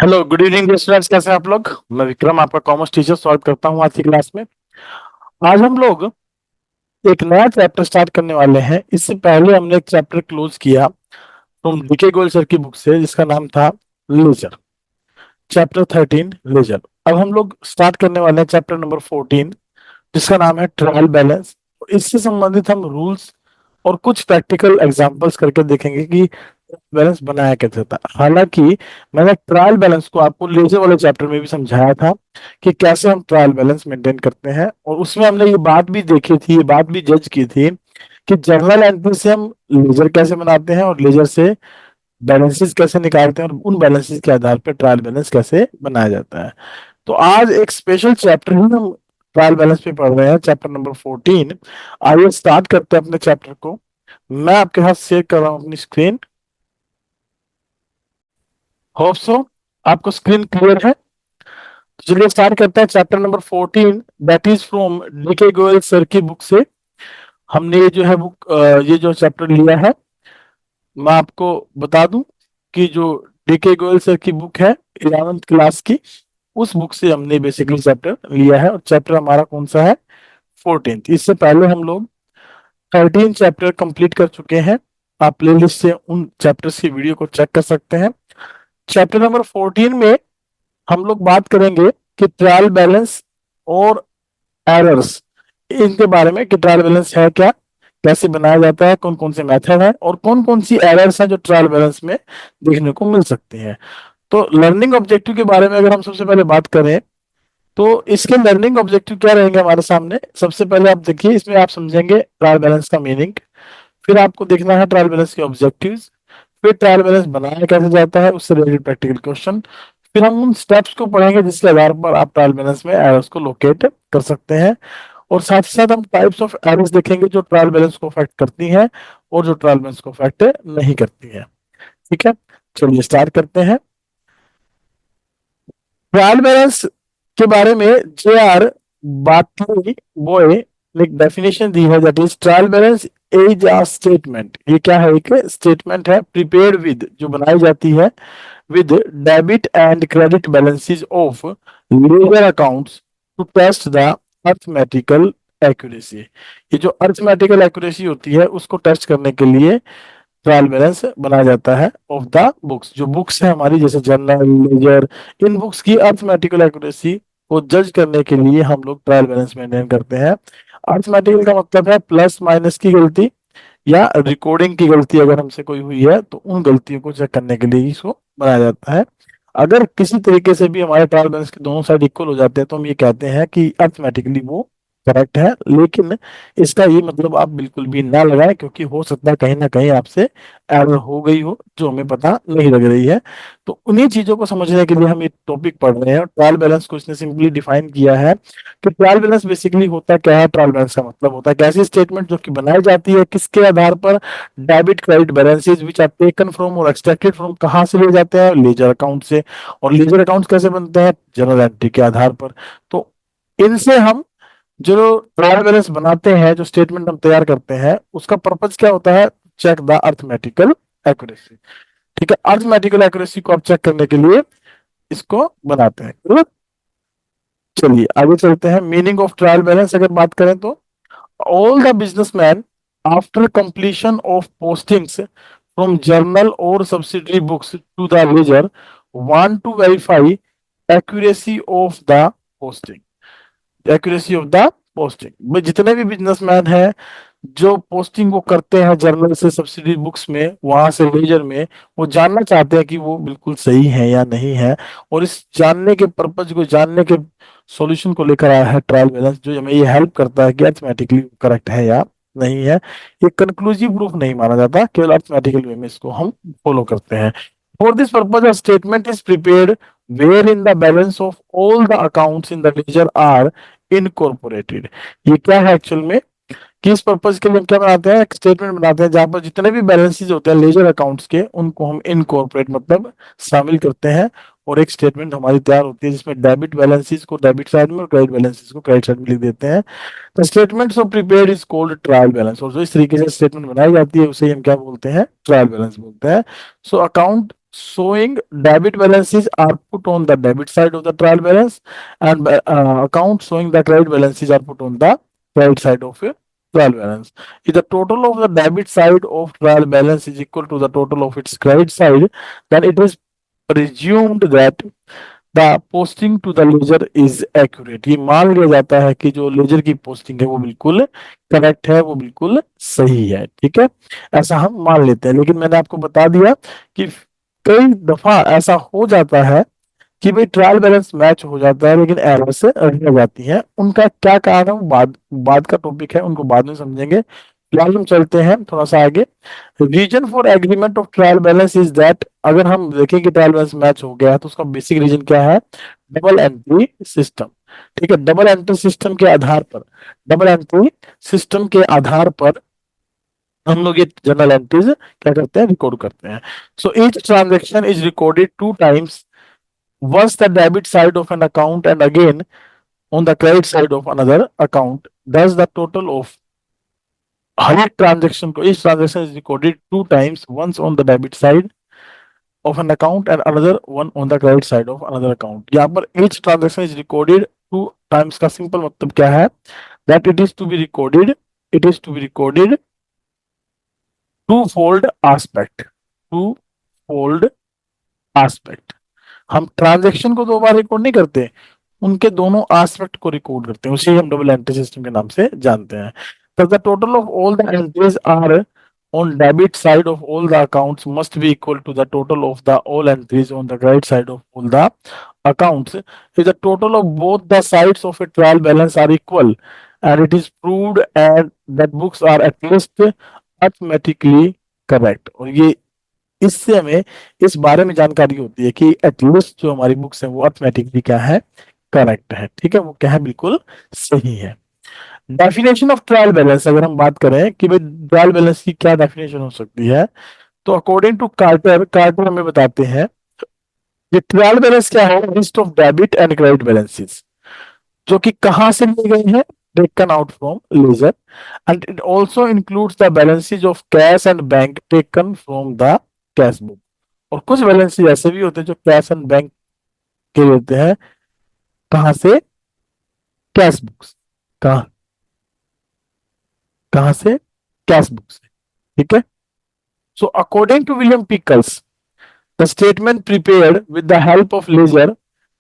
Hello, good evening students. कैसे हैं आप लोग? मैं विक्रम, आपका कॉमर्स टीचर, स्वागत करता हूं आज की क्लास में। आज हम लोग एक नया चैप्टर स्टार्ट करने वाले हैं। इससे पहले हमने एक चैप्टर क्लोज किया फ्रॉम डीके गोयल सर की बुक से, जिसका नाम था लेजर, चैप्टर 13 लेजर। अब हम लोग स्टार्ट करने वाले हैं चैप्टर नंबर 14, जिसका नाम है ट्रायल बैलेंस। इससे संबंधित हम रूल्स और कुछ प्रैक्टिकल एग्जांपल्स करके देखेंगे कि बैलेंस बनाया कैसे था। हालांकि मैंने ट्रायल बैलेंस को आपको लेजर वाले चैप्टर में भी समझाया था कि कैसे हम ट्रायल बैलेंस मेंटेन करते हैं, और उसमें हमने ये बात भी देखी थी, ये बात भी जज की थी कि जर्नल एंट्री से हम लेजर कैसे बनाते हैं और लेजर से बैलेंसेस कैसे निकालते हैं, और उन बैलेंसेस के आधार पर ट्रायल बैलेंस कैसे बनाया जाता है। तो आज एक स्पेशल चैप्टर ही हम ट्रायल बैलेंस पे पढ़ रहे हैं, चैप्टर नंबर 14। आइए स्टार्ट करते हैं अपने चैप्टर को। मैं आपके साथ शेयर कर रहा हूं अपनी स्क्रीन। होप सो आपको स्क्रीन क्लियर है। तो चलिए स्टार्ट करते हैं chapter number 14, that is from DK Goyal sir की बुक से। हमने ये जो है बुक, ये जो चैप्टर लिया है, मैं आपको बता दूं कि जो डीके गोयल सर की बुक है 11th क्लास की, उस बुक से हमने बेसिकली चैप्टर लिया है, और चैप्टर हमारा कौन सा है? 14th। इससे पहले हम लोग 13 चैप्टर कंप्लीट कर चुके हैं। आप प्लेलिस्ट से उन चैप्टर्स की वीडियो को चेक कर सकते हैं। चैप्टर नंबर 14 में हम लोग बात करेंगे कि ट्रायल बैलेंस और एरर्स, इनके बारे में कि ट्रायल बैलेंस है क्या, कैसे बनाया जाता है, कौन कौन से मेथड है, और कौन कौन सी एरर्स हैं जो ट्रायल बैलेंस में देखने को मिल सकती हैं। तो लर्निंग ऑब्जेक्टिव के बारे में अगर हम सबसे पहले बात करें, तो इसके लर्निंग ऑब्जेक्टिव क्या रहेंगे हमारे सामने। सबसे पहले आप देखिए, इसमें आप समझेंगे ट्रायल बैलेंस का मीनिंग, फिर आपको देखना है ट्रायल बैलेंस के ऑब्जेक्टिव्स, फिर ट्रायल बैलेंस बनाया कैसे जाता है उससे रिलेटेड प्रैक्टिकल क्वेश्चन, फिर हम उन स्टेप्स को पढ़ेंगे जिसके आधार पर आप ट्रायल बैलेंस में एरर्स को लोकेट कर सकते हैं, और साथ ही साथ हम टाइप्स ऑफ एरर्स देखेंगे जो ट्रायल बैलेंस को अफेक्ट करती हैं और जो ट्रायल बैलेंस को अफेक्ट नहीं करती हैं। ठीक है, चलिए स्टार्ट करते हैं। ट्रायल बैलेंस के बारे में जे आर बाटली बॉय ने एक डेफिनेशन दी है, that is trial balance is a statement. ये क्या है? एक स्टेटमेंट है प्रिपेयर्ड विद, जो बनाई जाती है with debit and credit balances of ledger accounts to test the arithmetical accuracy। ये जो arithmetical accuracy होती है उसको टेस्ट करने के लिए ट्रायल बैलेंस बनाया जाता है ऑफ द बुक्स। जो बुक्स है हमारी, जैसे जर्नल, लेजर, इन बुक्स की अर्थमेटिकल एक्यूरेसी को जज करने के लिए हम लोग ट्रायल बैलेंस मेंटेन करते हैं। अर्थमेटिकल का मतलब है प्लस माइनस की गलती या रिकॉर्डिंग की गलती अगर हमसे कोई हुई है, तो उन गलतियों को चेक करने के लिए इसको बनाया जाता है। अगर किसी तरीके से भी हमारे ट्रायल बैलेंस के दोनों साइड इक्वल हो जाते हैं, तो हम ये कहते हैं कि अर्थमेटिकली वो करेक्ट है। लेकिन इसका ये मतलब आप बिल्कुल भी ना लगाएं, क्योंकि हो सकता है कहीं ना कहीं आपसे एरर हो गई हो जो हमें पता नहीं लग रही है। तो उन्हीं चीजों को समझने के लिए हम ये टॉपिक पढ़ रहे हैं। ट्रायल बैलेंस को इसने सिंपली डिफाइन किया है कि ट्रायल बैलेंस बेसिकली होता क्या है। ट्रायल बैलेंस का मतलब होता है कैसी स्टेटमेंट जो कि बनाई जाती है, किसके आधार पर? Debit credit balances which are taken from और एक्सट्रैक्टेड फ्रॉम, कहाँ से लिए जाते हैं? लेजर अकाउंट से। और लेजर अकाउंट कैसे बनते हैं? जर्नल एंट्री के आधार पर। तो इनसे हम जो ट्रायल बैलेंस बनाते हैं, जो स्टेटमेंट हम तैयार करते हैं, उसका पर्पज क्या होता है? Check the arithmetical accuracy. ठीक है, अर्थमेटिकल एक्यूरेसी को आप चेक करने के लिए इसको बनाते हैं। चलिए आगे चलते हैं। मीनिंग ऑफ ट्रायल बैलेंस अगर बात करें तो, all the businessmen after completion of postings from journal or subsidiary books to the ledger want to verify accuracy of the posting, accuracy of the posting। जितने भी बिजनेसमैन हैं जो posting वो करते हैं जर्नल से सब्सिडी बुक्स में, वहां से लेजर में, वो जानना चाहते हैं कि वो बिल्कुल सही है या नहीं है। और इस जानने के पर्पज को, जानने के सॉल्यूशन को लेकर आया है ट्रायल बैलेंस, जो हमें ये हेल्प करता है कि अर्थमेटिकली करेक्ट है या नहीं है। ये कंक्लूसिव प्रूफ नहीं माना जाता, केवल अर्थमेटिकल वे में इसको हम फॉलो करते हैं। For this purpose a statement is prepared where in the balance of all the accounts in the ledger are incorporated. ये क्या है एक्चुअल में? किस पर्पज के लिए हम क्या बनाते हैं? एक स्टेटमेंट बनाते हैं जहां पर जितने भी बैलेंसेस होते हैं लेजर अकाउंट्स के, उनको हम इनकॉर्पोरेट मतलब शामिल करते हैं, और एक स्टेटमेंट हमारी तैयार होती है जिसमें डेबिट बैलेंसेस को डेबिट साइड में और क्रेडिट बैलेंसेस को क्रेडिट साइड में लिख देते हैं। तो statements of prepared is called trial balance, और जो इस तरीके से स्टेटमेंट बनाई जाती है उसे हम क्या बोलते हैं? ट्रायल बैलेंस बोलते हैं। So account showing debit balances are put on the debit side of the trial balance, and account showing the credit balances are put on the credit side of a trial balance. If the total of the debit side of trial balance is equal to the total of its credit side, then it is presumed that the posting to the ledger is accurate. ये मान लिया जाता है कि जो laser की posting है वो बिल्कुल करेक्ट है, वो बिल्कुल सही है। ठीक है, ऐसा हम मान लेते हैं। लेकिन मैंने आपको बता दिया कि कई दफा ऐसा हो जाता है कि भाई ट्रायल बैलेंस मैच हो जाता है लेकिन एरर से रह जाती है। उनका क्या कारण है वो बाद का टॉपिक है, उनको बाद में समझेंगे। फिलहाल हम चलते हैं थोड़ा सा आगे। Reason for agreement of trial balance is that, अगर हम देखें कि ट्रायल बैलेंस मैच हो गया है तो उसका बेसिक रीजन क्या है? Double entry system. ठीक है, डबल एंट्री सिस्टम के आधार पर, डबल एंट्री सिस्टम के आधार पर हम लोग ये जनरल एंट्रीज क्या करते हैं? रिकॉर्ड करते हैं। So each transaction is recorded 2 times, once the debit side of an account and again on the credit side of another account. Thus the total of हर एक ट्रांजेक्शन को, each transaction is recorded 2 times, once on the debit side of an account and another one on the credit side of another account. यहाँ पर each transaction is recorded 2 times का simple मतलब क्या है? That it is to be recorded, it is to be recorded twofold aspect, twofold aspect। हम transaction को 2 बार record नहीं करते, उनके दोनों एस्पेक्ट को रिकॉर्ड करते हैं, उसे हम डबल एंट्री सिस्टम के नाम से जानते हैं। तो the total of all the entries are on debit side of all the accounts must be equal to the total of the all entries on the credit side of all the accounts. If the total of both the sides of a trial balance are equal and it is proved and that books are at least arithmetically correct, और ये इससे हमें इस बारे में जानकारी होती है कि एटलीस्ट जो हमारी बुक्स है वो अर्थमेटिकली क्या है? करेक्ट है। ठीक है, वो क्या है? बिल्कुल सही है। डेफिनेशन ऑफ ट्रायल बैलेंस, अगर हम बात करें कि भाई ट्रायल बैलेंस की क्या डेफिनेशन हो सकती है, तो अकॉर्डिंग टू कार्टर, कार्टर हमें बताते हैं ये ट्रायल बैलेंस क्या है? List of debit and credit balances जो कि कहां से लिए गए हैं? Taken out from ledger, and it also includes the balances of cash and bank taken from the cash book. और कुछ बैलेंसेज ऐसे भी होते हैं जो कैश एंड बैंक के होते हैं, कहां से? Cash books. कहां कहां से? कैश बुक से। ठीक है, so according to William Pickles the statement prepared with the help of ledger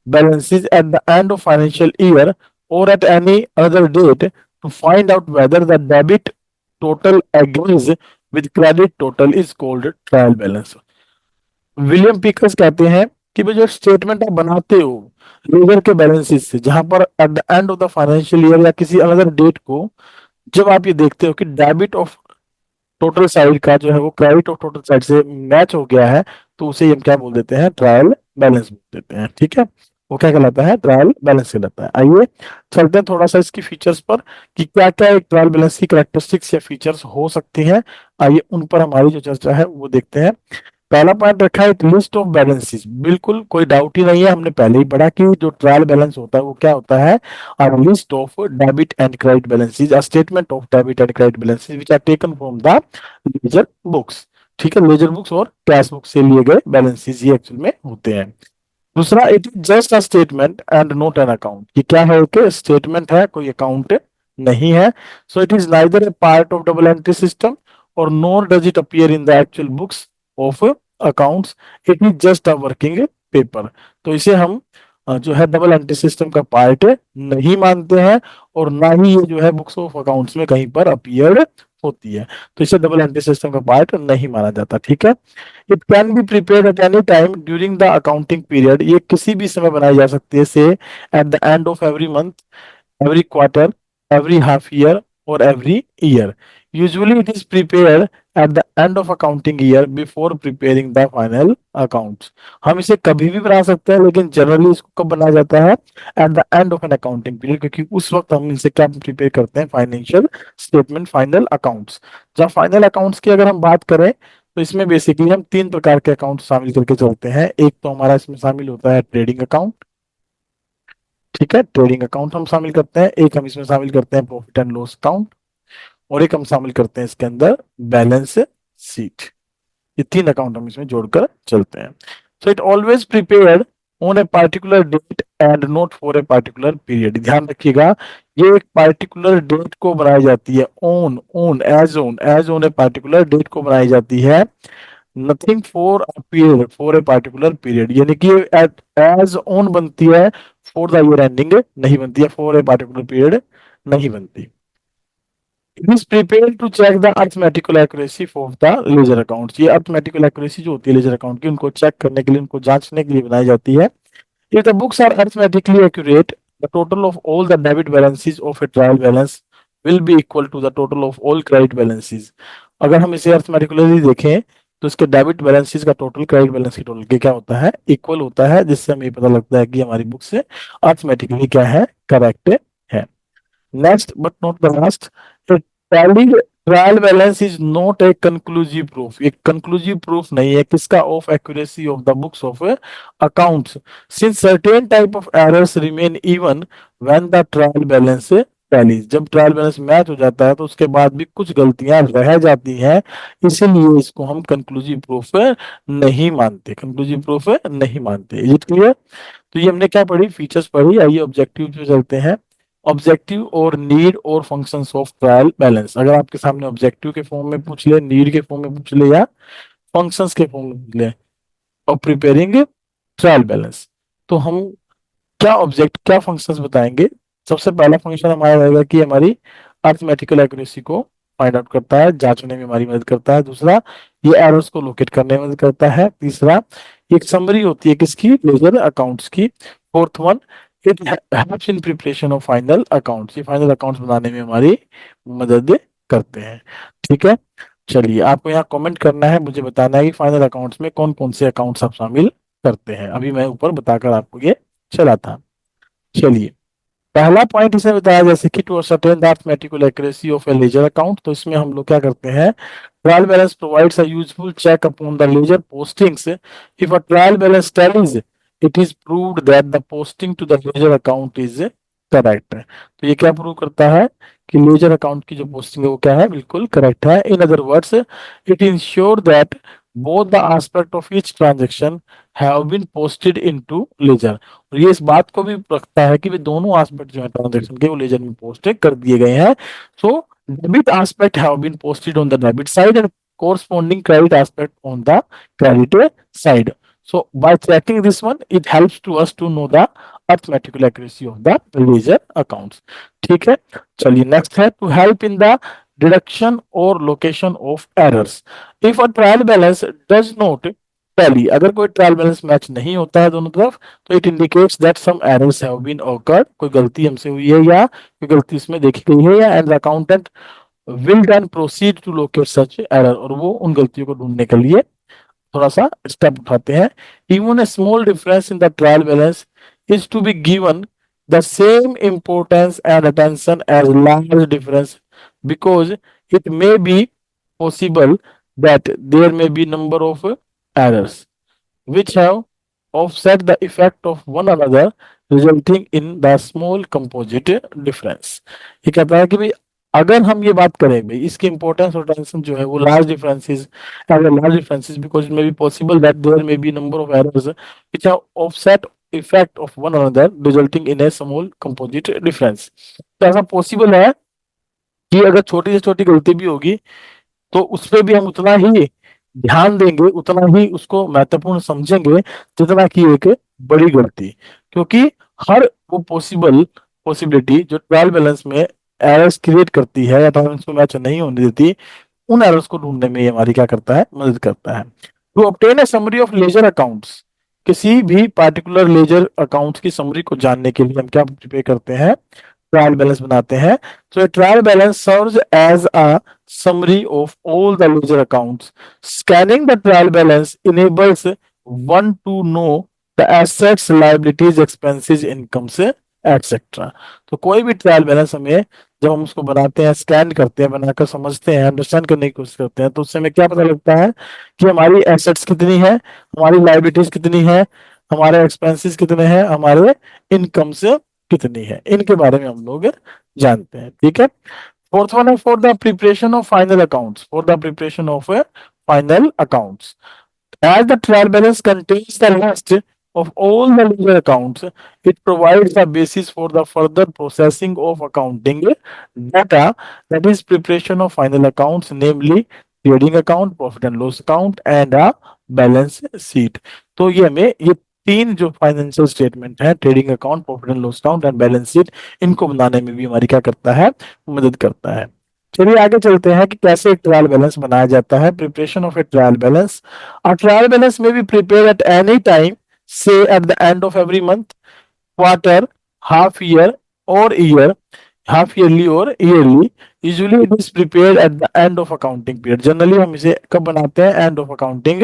balances at the end of financial year or at any other date to find out whether the debit total agrees with credit total is called trial balance। William pickles कहते हैं कि भाई जो statement आप बनाते हो laser के balances से, जहां पर eight the end of the financial year या किसी अनदर डेट को जब आप ये देखते हो कि डेबिट ऑफ टोटल साइड का जो है वो क्रेडिट ऑफ टोटल साइड से मैच हो गया है, तो उसे हम क्या बोल देते हैं? ट्रायल बैलेंस बोल देते हैं। ठीक है, वो क्या कहलाता है? ट्रायल बैलेंस कहलाता है। आइए चलते हैं थोड़ा सा इसकी फीचर्स पर कि क्या क्या एक ट्रायल बैलेंस की कैरेक्टरिस्टिक्स या फीचर्स हो सकती हैं। आइए उन पर हमारी जो चर्चा है वो देखते हैं। पहला पॉइंट रखा है लिस्ट ऑफ बैलेंसेस। बिल्कुल कोई डाउट ही नहीं है, हमने पहले ही पढ़ा कि जो ट्रायल बैलेंस होता है वो क्या होता है? a list of debit and credit balances, a statement of debit and credit balances which are taken from the ledger books। ठीक है, लेजर बुक्स और कैश बुक से लिए गए बैलेंसेस ये एक्चुअल में होते हैं। दूसरा, it is just a statement and not an account. ये क्या है? कि स्टेटमेंट है, कोई अकाउंट नहीं है। So it is neither a part of double entry system और nor does it appear in the actual books of accounts, it is just a working paper. तो इसे हम जो है डबल एंट्री सिस्टम का पार्ट नहीं मानते हैं और ना ही ये जो है बुक्स ऑफ अकाउंट्स में कहीं पर अपीयर होती है, तो इसे डबल एंट्री सिस्टम का पार्ट नहीं माना जाता। ठीक है, it can be prepared eight any time during the accounting period. ये किसी भी समय बनाई जा सकती है, से at the end of every month, every quarter, every half year, or every year. Usually it is prepared at the end of accounting year before preparing the final accounts। हम इसे कभी भी बना सकते हैं लेकिन जनरली इसको कब बनाया जाता है? Eight the end of an accounting period, क्योंकि उस वक्त हम इनसे क्या प्रिपेयर करते हैं? Financial statement, final accounts. जब फाइनल अकाउंट्स की अगर हम बात करें तो इसमें बेसिकली हम 3 प्रकार के अकाउंट शामिल करके चलते हैं। एक तो हमारा इसमें शामिल होता है ट्रेडिंग अकाउंट। ठीक है, ट्रेडिंग अकाउंट हम शामिल करते हैं। एक हम इसमें शामिल करते हैं प्रॉफिट एंड लॉस अकाउंट, और एक हम शामिल करते हैं इसके अंदर बैलेंस शीट। ये 3 अकाउंट हम इसमें जोड़कर चलते हैं। So it always prepared on a particular date and not for a particular period. ध्यान रखिएगा, ये एक पार्टिकुलर डेट को बनाई जाती है, as on a particular date को बनाई जाती है, nothing for a period, for a particular period. यानी कि एज ऑन बनती है फॉर द ईयर एंडिंग, नहीं बनती है, फॉर ए पार्टिकुलर पीरियड नहीं बनती। It is prepared to check the arithmetical accuracy of the ledger accounts. ये अर्थमेटिकल एक्यूरेसी जो होती है लेजर अकाउंट की, उनको चेक करने के लिए, उनको जांचने के लिए बनाई जाती है। If the books are arithmetically accurate, the total of all the debit balances of a trial balance will be equal to the total of all credit balances. अगर हम इसे अर्थमेटिकली देखें तो इसके डेबिट बैलेंसेस का टोटल क्रेडिट बैलेंस की total के क्या होता है, इक्वल होता है, जिससे हमें पता लगता है कि हमारी बुक से अर्थमेटिकली क्या है, करेक्ट है। Next but not the last, tally trial balance is not a conclusive proof. ये कंक्लूसिव प्रूफ नहीं है किसका, of accuracy of the books of accounts, since certain type of errors remain even when the trial balance tallies. जब trial balance match हो जाता है तो उसके बाद भी कुछ गलतियां रह जाती हैं, इसीलिए इसको हम कंक्लूसिव प्रूफ नहीं मानते, कंक्लूसिव प्रूफ नहीं मानते। Is it clear? तो ये हमने क्या पढ़ी, फीचर्स पढ़ी। आइए ऑब्जेक्टिव पे चलते हैं। ऑब्जेक्टिव और नीड और फंक्शंस ऑफ ट्रायल बैलेंस। अगर आपके सामने ऑब्जेक्टिव के फॉर्म में पूछ ले, नीड के फॉर्म में पूछ ले, या फंक्शंस के फॉर्म में पूछ ले, और प्रिपेयरिंग ट्रायल बैलेंस, तो हम क्या फंक्शंस बताएंगे। सबसे पहला फंक्शन हमारा रहेगा कि हमारी अर्थमेटिकल एक्यूरेसी को फाइंड आउट करता है, जांचने में हमारी मदद करता है। दूसरा, ये एरर्स को लोकेट करने में मदद करता है। तीसरा, एक समरी होती है किसकी, लेजर अकाउंट्स की। Fourth one, it helps in preparation of final accounts. ये फाइनल अकाउंट्स बनाने में हमारी मदद करते हैं। ठीक है, चलिए आपको यहाँ कमेंट करना है, मुझे बताना है कि फाइनल अकाउंट्स में कौन कौन से अकाउंट्स आप शामिल करते हैं। अभी मैं ऊपर बताकर आपको ये चला था। चलिए, पहला पॉइंट इसमें बताया जैसे कि to ascertain the arithmetical accuracy of a ledger account, तो इसमें हम लोग क्या करते हैं, trial balance provides a useful check upon the ledger postings. If a trial balance tallies, it is proved that the posting to the ledger account is correct. तो ये क्या प्रूव करता है कि लेजर अकाउंट की जो पोस्टिंग है वो क्या है, बिल्कुल करेक्ट है। In other words, it ensure that both the aspect of each transaction have been posted into ledger। और ये इस बात को भी रखता है कि वे दोनों एस्पेक्ट जो है ट्रांजैक्शन के वो लेजर में पोस्ट कर दिए गए हैं। So debit aspect have been posted on the debit side and corresponding credit aspect on the credit side। So by tracking this one, it helps to us to know the arithmetical accuracy of the ledger accounts। ठीक है, चलिए next है, to help in the deduction और location of errors. If a trial balance does not tally, अगर कोई trial balance match नहीं होता है दोनों तरफ, तो it indicates that some errors have been occurred, कोई गलती हमसे हुई है या कोई गलती इसमें देखी गई है, या and the accountant will then proceed to locate such error, और वो उन गलतियों को ढूंढने के लिए थोड़ा सा स्टेप उठाते हैं। Even a small difference in the trial balance is to be given the same importance and attention as large difference, because it may be possible that there may be number of errors which have offset the effect of one another, resulting in the small composite difference। ये कहता है कि भाई अगर हम ये बात करें भाई इसकी इंपॉर्टेंस और टेंशन जो है वो large differences because it may be possible that there may be number of errors which have offset effect of one another, resulting in a small composite difference। तो ऐसा पॉसिबल है कि अगर छोटी से छोटी गलती भी होगी तो उस पर भी हम उतना ही ध्यान देंगे, उतना ही उसको महत्वपूर्ण समझेंगे जितना कि एक बड़ी गलती, क्योंकि हर वो पॉसिबिलिटी जो ट्रायल बैलेंस में एरर्स क्रिएट करती है या ट्रांजेक्शन को मैच नहीं होने देती, उन एरर्स को ढूंढने में ये हमारी क्या करता है, मदद करता है। To obtain a summary of ledger accounts, किसी भी पार्टिकुलर लेजर अकाउंट्स की समरी को जानने के लिए हम क्या प्रिपेयर करते हैं, ट्रायल बैलेंस बनाते हैं। तो trial balance serves as a summary of all the ledger accounts। Scanning the trial balance enables one to know the assets, liabilities, expenses, incomes, etc। तो कोई भी ट्रायल बैलेंस हमें जब हम उसको बनाते हैं, स्कैन करते हैं, बनाकर समझते हैं, अंडरस्टैंड करने की कोशिश करते हैं, तो उससे हमें क्या पता लगता है कि हमारी एसेट्स कितनी है, हमारी लाइबिलिटीज कितनी है, हमारे एक्सपेंसेस कितने हैं, हमारे इनकम्स कितनी है, इनके बारे में हम लोग जानते हैं। ठीक है, फोर्थ वन है for the preparation of final accounts, for the preparation of final accounts. As the trial balance contains the list of all the ledger accounts, it provides a basis for the further processing of accounting data, that is preparation of final accounts, namely trading account, profit and loss account and a balance sheet. तो ये हमें ये तीन जो financial statement है, trading account, profit and loss account and balance sheet, इनको बनाने में भी हमारी क्या करता है, मदद करता है। चलिए आगे चलते हैं कि कैसे एक ट्रायल बैलेंस बनाया जाता है। Preparation of a trial balance. A trial balance में be prepare at any time, say at the end of every month, quarter, half year और ईयर, हाफ ईयरली और yearly. Usually it is prepared at the end of accounting period. Generally हम इसे कब बनाते हैं, and of accounting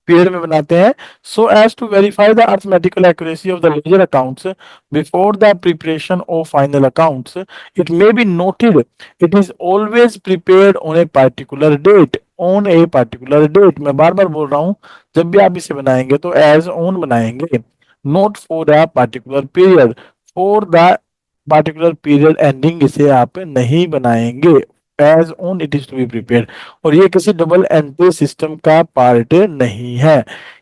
period में बनाते हैं। So as to verify the arithmetical accuracy of the ledger accounts before the preparation of final accounts, it may be noted it is always prepared on a particular date, on a particular date. मैं बार बार बोल रहा हूं, जब भी आप इसे बनाएंगे तो एज ऑन बनाएंगे, not for a particular period, for the particular period ending इसे आप नहीं बनाएंगे। As on it is to be prepared. और ये किसी डबल एंट्री सिस्टम का पार्ट नहीं है,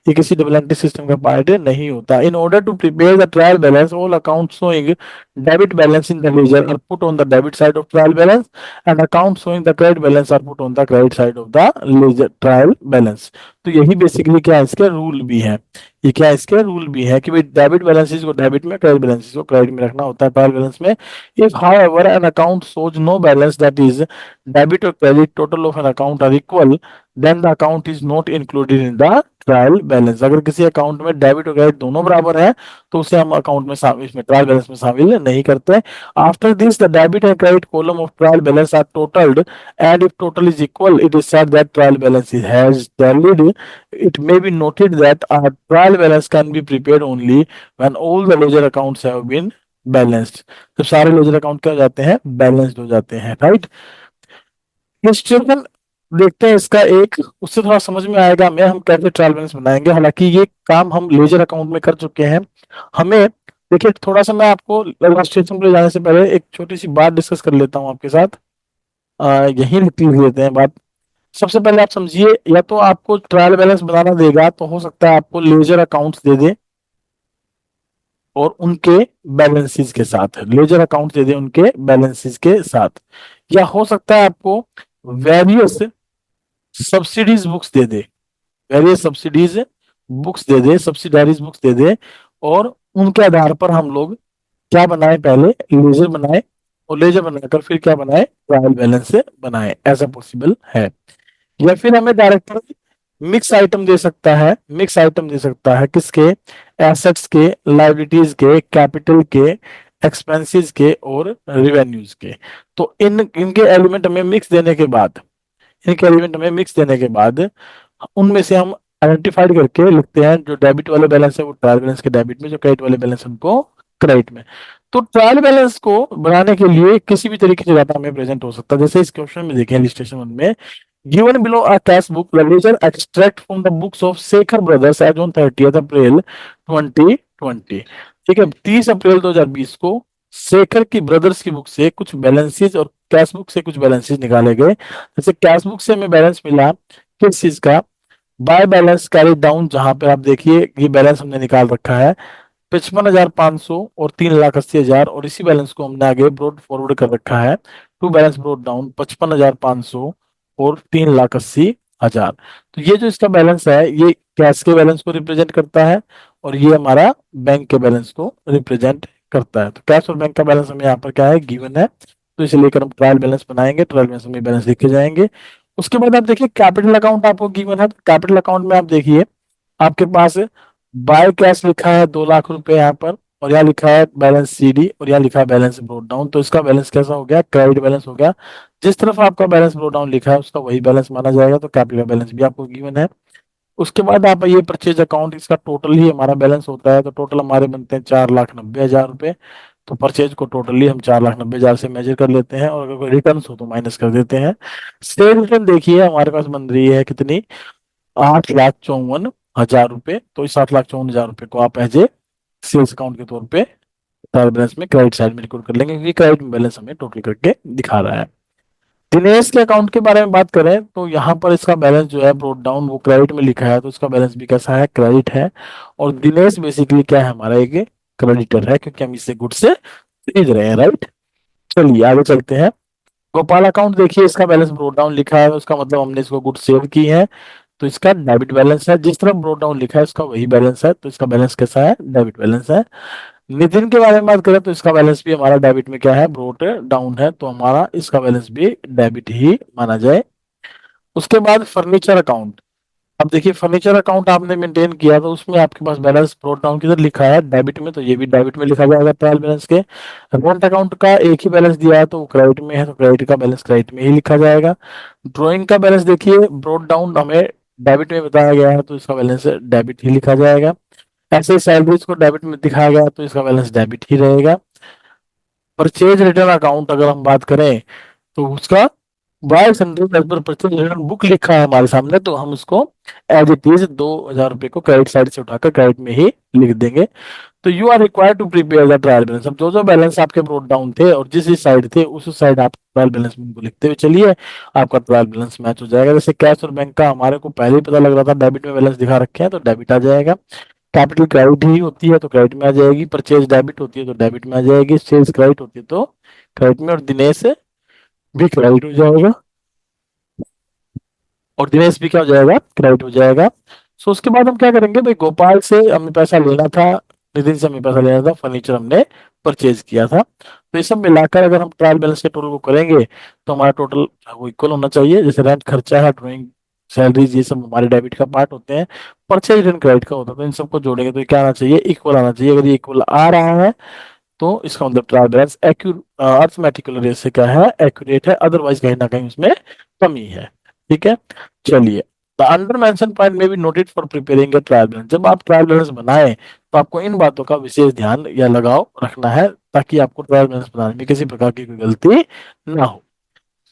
ये किसी डबल एंट्री सिस्टम का पार्ट नहीं होता। In order to prepare the trial balance, all account showing debit balance in the ledger are put on the debit side of trial balance and account showing the credit balance are put on the credit side of the ledger trial balance. तो यही basically क्या है, इसके rule भी है। ये क्या इसके रूल भी है कि भाई डेबिट बैलेंसेस को डेबिट में, क्रेडिट बैलेंसेस को क्रेडिट में रखना होता है ट्रायल बैलेंस में। If however an account shows no balance, that is debit और credit total of an account are equal, then the account is not included in the trial balance. अगर किसी account में debit और credit दोनों बराबर है तो उसे हम अकाउंट में इसमें ट्रायल बैलेंस में शामिल नहीं करते। After this the debit and credit column of trial balance are totalled and if total is equal, it is said that trial balance is has tallied. It may be noted that a trial balance can be prepared only when all the ledger accounts have been balanced. जब सारे ledger account क्या हो जाते हैं, balanced हो जाते हैं, right. Illustration देखते हैं इसका एक, उससे थोड़ा समझ में आएगा हमें हम कैसे ट्रायल बैलेंस बनाएंगे। हालांकि ये काम हम लेजर अकाउंट में कर चुके हैं। हमें देखिए थोड़ा सा मैं आपको इलस्ट्रेशन पे जाने से पहले एक छोटी सी बात डिस्कस कर लेता हूँ आपके साथ। यही लिख लेते हैं बात। सबसे पहले आप समझिए, या तो आपको ट्रायल बैलेंस बनाना देगा तो हो सकता है आपको लेजर अकाउंट्स दे दे और उनके बैलेंसेस के साथ, लेजर अकाउंट दे दे उनके बैलेंसेस के साथ, या हो सकता है आपको वेरियस सब्सिडीज बुक्स दे दे, वेरियस सब्सिडीज बुक्स दे दे, सब्सिडारीज बुक्स दे दे, और उनके आधार पर हम लोग क्या बनाए, पहले लेजर बनाए और लेजर बनाकर फिर क्या बनाए, ट्रायल बैलेंस बनाए। ऐसा पॉसिबल है। या फिर हमें डायरेक्टली मिक्स आइटम दे सकता है, मिक्स आइटम दे सकता है किसके, एसेट्स के, लायबिलिटीज के, कैपिटल के, एक्सपेंसेस के और रेवेन्यूज के। तो इनके एलिमेंट हमें मिक्स देने के बाद, इनके एलिमेंट हमें मिक्स देने के बाद उनमें से हम आइडेंटिफाइड करके लिखते हैं, जो डेबिट वाले बैलेंस है वो ट्रायल बैलेंस के डेबिट में, जो क्रेडिट वाले बैलेंस उनको क्रेडिट में। तो ट्रायल बैलेंस को बनाने के लिए किसी भी तरीके से डाटा हमें प्रेजेंट हो सकता है। जैसे इस क्वेश्चन में देखें, इलस्ट्रेशन 1 में given below a cash book, the ledger extract from the books of Shekhar brothers as on 30th April 2020। ठीक है, 30 अप्रैल 2020 को शेखर की ब्रदर्स की बुक से कुछ बैलेंसेस और कैश बुक से कुछ बैलेंसेस निकाले गए। जैसे कैश बुक से हमें बैलेंस मिला किस चीज का, बाय बैलेंस कैरी डाउन, जहां पे आप देखिए ये बैलेंस हमने निकाल रखा है 55,500 और 3,80,000, और इसी बैलेंस को हमने आगे ब्रॉड फॉरवर्ड कर रखा है टू बैलेंस ब्रॉड डाउन 55,500 और 3,80,000। तो ये जो इसका बैलेंस है ये कैश के बैलेंस को रिप्रेजेंट करता है और ये हमारा बैंक के बैलेंस को रिप्रेजेंट करता है। तो कैश और बैंक का बैलेंस हमें यहाँ पर क्या है, गिवन है। तो इसे लेकर हम ट्रायल बैलेंस बनाएंगे, ट्रायल बैलेंस में बैलेंस लिखे जाएंगे। उसके बाद आप देखिए कैपिटल अकाउंट आपको गिवन है। कैपिटल अकाउंट में आप देखिए आपके पास बाय कैश लिखा है 2 लाख रुपए यहाँ पर, और यहाँ लिखा है बैलेंस सीडी, और यहाँ लिखा है बैलेंस ब्रोड डाउन। तो इसका बैलेंस कैसा हो गया, क्रेडिट बैलेंस हो गया। जिस तरफ आपका बैलेंस ब्रोड डाउन लिखा है उसका वही बैलेंस माना जाएगा। तो कैपिटल बैलेंस भी आपको गिवन है। उसके बाद आप ये परचेज अकाउंट, इसका टोटल ही हमारा बैलेंस होता है। तो टोटल हमारे बनते हैं 4,90,000 रुपए। तो परचेज को टोटली हम 4,90,000 से मेजर कर लेते हैं, और अगर कोई रिटर्न हो तो माइनस कर देते हैं। सेल रिटर्न देखिए हमारे पास बन रही है कितनी, 8,54,000 रुपए। तो इस 8,54,000 रुपए को आप एज ए सेल्स अकाउंट के तौर पे ट्रायल बैलेंस में क्रेडिट साइड में रिकॉर्ड कर लेंगे, क्योंकि क्रेडिट बैलेंस हमें टोटल करके दिखा रहा है। दिनेश के अकाउंट के बारे में बात करें तो यहाँ पर इसका बैलेंस जो है ब्रोट डाउन वो क्रेडिट में लिखा है, तो इसका बैलेंस भी कैसा है, क्रेडिट है। और दिनेश बेसिकली क्या है, हमारा एक क्रेडिटर है, क्योंकि हम इससे गुड्स से खरीद रहे हैं, राइट। चलिए आगे चलते हैं। गोपाल अकाउंट देखिए, इसका बैलेंस ब्रोट डाउन लिखा है, उसका मतलब हमने इसको गुड्स सेल की है, तो इसका डेबिट बैलेंस है। जिस तरह ब्रोट डाउन लिखा है इसका वही बैलेंस है, तो इसका बैलेंस कैसा है, डेबिट बैलेंस है। नितिन के बारे में बात करें तो इसका बैलेंस भी हमारा डेबिट में क्या है, ब्रोट डाउन है, तो हमारा इसका बैलेंस भी डेबिट ही माना जाए। उसके बाद फर्नीचर अकाउंट। अब देखिए फर्नीचर अकाउंट आपने मेंटेन किया तो उसमें आपके पास बैलेंस ब्रोट डाउन किधर लिखा है, डेबिट में, तो ये भी डेबिट में लिखा जाएगा ट्रायल बैलेंस के। रेंट अकाउंट का एक ही बैलेंस दिया है तो वो क्रेडिट में है, तो क्रेडिट का बैलेंस क्रेडिट में ही लिखा जाएगा। ड्राइंग का बैलेंस देखिए ब्रोट डाउन हमें डेबिट में बताया गया है, तो इसका बैलेंस डेबिट ही लिखा जाएगा। ऐसे सैलरीज को डेबिट में दिखाया गया तो इसका बैलेंस डेबिट ही रहेगा। परचेज रिटर्न अकाउंट अगर हम बात करें तो उसका बाय संदेश as per purchase return book लिखा है हमारे सामने, तो हम उसको एज इट इज 2,000 रुपए को क्रेडिट साइड से उठाकर क्रेडिट में ही लिख देंगे। तो you are required to prepare the trial balance. अब जो जो बैलेंस आपके ब्रोट डाउन थे और जिस जिस साइड थे उस साइड आप ट्रायल बैलेंस में उनको लिखते हुए चलिए, आपका ट्रायल बैलेंस मैच हो जाएगा। जैसे कैश और बैंक का हमारे को पहले ही पता लग रहा था डेबिट में बैलेंस दिखा रखे हैं तो डेबिट आ जाएगा। कैपिटल क्रेडिट ही होती है तो क्रेडिट में आ जाएगी, परचेज डेबिट होती है तो डेबिट में आ जाएगी, सेल्स क्रेडिट होती है तो क्रेडिट में, और दिनेश भी क्रेडिट हो जाएगा, और दिनेश भी क्या हो जाएगा, क्रेडिट हो जाएगा। सो उसके बाद हम क्या करेंगे भाई, गोपाल से हमें पैसा लेना था, नितिन से हमें पैसा लेना था, फर्नीचर हमने परचेज किया था, तो ये सब मिलाकर अगर हम ट्रायल बैलेंस के टोटल को करेंगे तो हमारा टोटल वो इक्वल होना चाहिए। जैसे रेंट खर्चा है, ड्राइंग सैलरीज, ये सब हमारे डेबिट का पार्ट होते हैं, परचेज रिटर्न क्रेडिट का होता है, तो इन सबको जोड़ेंगे तो ये क्या आना चाहिए, इक्वल आना चाहिए। अगर ये इक्वल आ रहा है तो इसका मतलब ट्रायल बैलेंस अर्थमेटिकल से क्या है, एक्यूरेट है, अदरवाइज कहीं ना कहीं उसमें कमी है। ठीक है, चलिए। द अंडर मेंशन पॉइंट में भी noted for preparing A trial balance. जब आप ट्रायल बैलेंस बनाएं तो आपको इन बातों का विशेष ध्यान या लगाव रखना है ताकि आपको ट्रायल बैलेंस बनाने में किसी प्रकार की कोई गलती ना हो।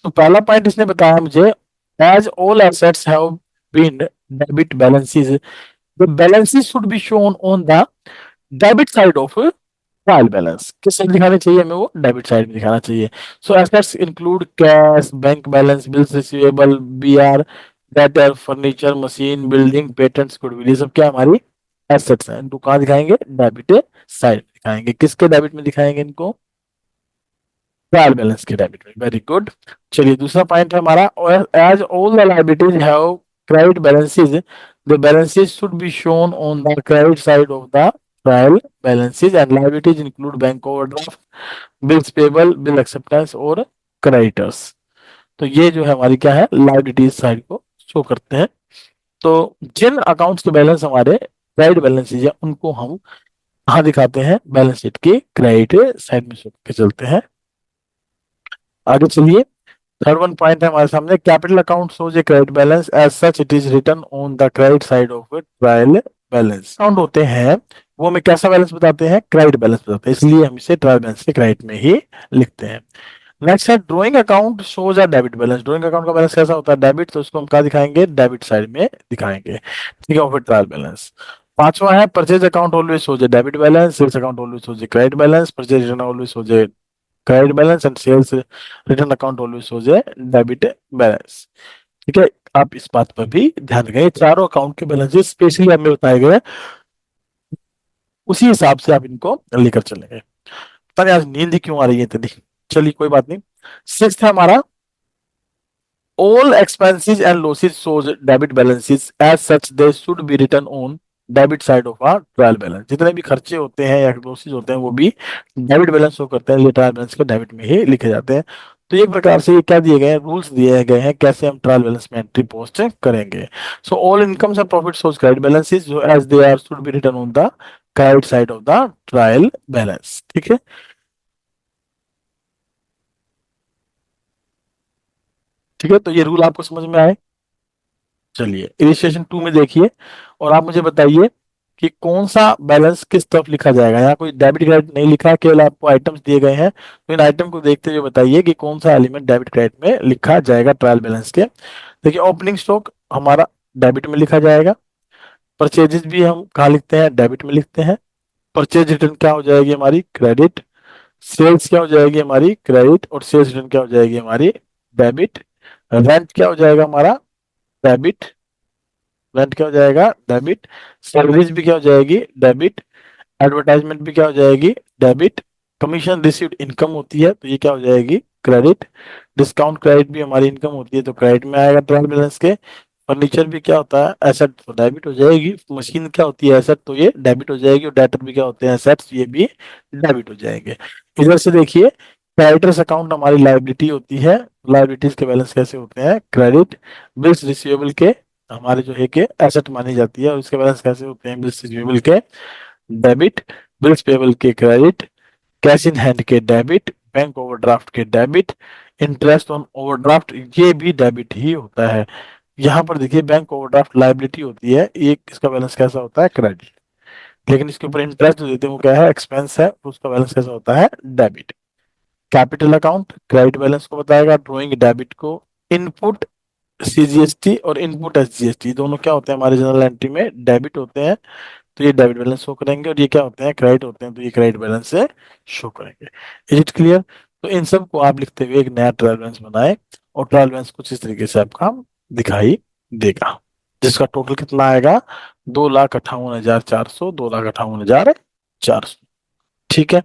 तो पहला पॉइंट इसने बताया मुझे, as all assets have been debit balances, the balances should be shown on the debit side of trial balance. किस साइड दिखाने चाहिए हमें, वो डेबिट साइड में दिखाना चाहिए। So assets include cash, bank balance, bills receivable, BR, debtor, furniture, machine, building, patents, goodwill, ये सब क्या हमारी एसेट्स हैं। इनको कहाँ दिखाएंगे, डेबिट साइड दिखाएंगे। किसके डेबिट में दिखाएंगे इनको, ट्रायल बैलेंस के डेबिट में। Very good. चलिए दूसरा पॉइंट है हमारा, as all the liabilities have credit balances, the balances should be shown on the credit side of the trial balances, and liabilities include bank overdraft, bills payable, bill acceptance और creditors। तो ये जो है हमारी क्या है, लाइबिलिटीज साइड को show करते हैं। तो जिन अकाउंट्स के बैलेंस हमारे क्रेडिट बैलेंसेज है उनको हम कहाँ दिखाते हैं, बैलेंस शीट की क्रेडिट साइड में शो करके चलते हैं। आगे चलिए, थर्ड वन पॉइंट है हमारे सामने, capital account shows a credit balance, as such it is written on the credit side of trial balance. Account होते हैं वो हमें कैसा बैलेंस बताते हैं, क्रेडिट बैलेंस बताते हैं, इसलिए हम इसे ट्रायल बैलेंस के क्रेडिट में ही लिखते हैं। नेक्स्ट है drawing account shows a debit balance. Drawing account का बैलेंस कैसा होता है, डेबिट, तो उसको हम कहाँ दिखाएंगे, डेबिट साइड में दिखाएंगे। ठीक है, और फिर ट्रायल बैलेंस। पांचवा है purchase account always shows a debit balance, sales account always shows a credit balance, purchase return always shows a credit balance, and sales return account always shows a debit balance. ठीक है, आप इस बात पर भी ध्यान रखें, चारों अकाउंट के बैलेंसेस स्पेशली हमें बताए गए, उसी हिसाब से आप इनको लेकर चलेंगे। पता नहीं आज नींद ही क्यों आ रही है इतनी, चलिए कोई बात नहीं। सिक्स्थ है हमारा, all expenses and losses shows debit balances, as such they should be written on debit side of a trial balance. जितने भी खर्चे होते हैं या लॉसेज होते हैं वो भी डेबिट बैलेंस शो करते हैं, ट्रायल बैलेंस के डेबिट में ही लिखे जाते हैं। तो एक प्रकार से ये क्या दिए गए हैं, रूल्स दिए गए हैं कैसे हम ट्रायल बैलेंस में एंट्री पोस्ट करेंगे। So all incomes and profit shows credit balances जो as they are should be written on the credit side of the trial balance. ठीक है, ठीक है, तो ये रूल आपको समझ में आए। चलिए इलिस्ट्रेशन 2 में देखिए और आप मुझे बताइए कि कौन सा बैलेंस किस तरफ लिखा जाएगा। यहाँ कोई डेबिट क्रेडिट नहीं लिखा है, केवल आपको आइटम्स दिए गए हैं, तो इन आइटम को देखते हुए बताइए कि कौन सा एलिमेंट डेबिट क्रेडिट में लिखा जाएगा ट्रायल बैलेंस के। देखिए ओपनिंग स्टॉक हमारा डेबिट में लिखा जाएगा, परचेजेस भी हम कहाँ लिखते हैं, डेबिट में लिखते हैं, परचेज रिटर्न क्या हो जाएगी हमारी, क्रेडिट, सेल्स क्या हो जाएगी हमारी, क्रेडिट, और सेल्स रिटर्न क्या हो जाएगी हमारी, डेबिट। रेंट क्या हो जाएगा हमारा, डेबिट। रेंट क्या हो जाएगा, डेबिट। सैलरीज भी क्या हो जाएगी, डेबिट। एडवर्टाइजमेंट भी क्या हो जाएगी, डेबिट। कमीशन रिसीव्ड इनकम होती है तो ये क्या हो जाएगी, क्रेडिट। डिस्काउंट क्रेडिट भी हमारी इनकम होती है तो क्रेडिट में आएगा ट्रायल बैलेंस के। फर्नीचर भी क्या होता है, एसेट, तो डेबिट हो जाएगी। मशीन क्या होती है, एसेट, तो ये डेबिट हो जाएगी। और डेटर भी क्या होते हैं, एसेट्स, ये भी डेबिट हो जाएंगे। इधर से देखिए, क्रेडिटर्स अकाउंट हमारी लायबिलिटी होती है। लायबिलिटीज के बैलेंस कैसे होते हैं, क्रेडिट। बिल्स रिसीवेबल के हमारे जो है कि एसेट मानी जाती है, और इसके बैलेंस कैसे होते हैं, बिल्स रिसीवेबल के डेबिट। बिल्स पेबल के क्रेडिट। कैश इन हैंड के डेबिट। बैंक ओवरड्राफ्ट के डेबिट। इंटरेस्ट ऑन ओवरड्राफ्ट ये भी डेबिट ही होता है। यहाँ पर देखिए, बैंक ओवरड्राफ्ट लायबिलिटी होती है, एक इसका बैलेंस कैसा होता है, क्रेडिट। लेकिन इसके ऊपर इंटरेस्ट जो देते हैं वो क्या है, एक्सपेंस है, तो उसका बैलेंस कैसा होता है, debit. Capital account credit balance को बताएगा, ड्रॉइंग डेबिट को। इनपुट सीजीएसटी और इनपुट एसजीएसटी दोनों क्या होते हैं हमारे जनरल एंट्री में, डेबिट होते हैं, तो ये डेबिट बैलेंस शो करेंगे। और ये क्या होते हैं, क्रेडिट होते हैं, तो ये क्रेडिट बैलेंस से शो करेंगे। Is it clear. तो इन सब को आप लिखते हुए एक नया ट्रायल बैलेंस बनाए, और ट्रायल बैलेंस कुछ इस तरीके से आपका दिखाई देगा, जिसका टोटल कितना आएगा, 2,58,400, 2,58,400। ठीक है।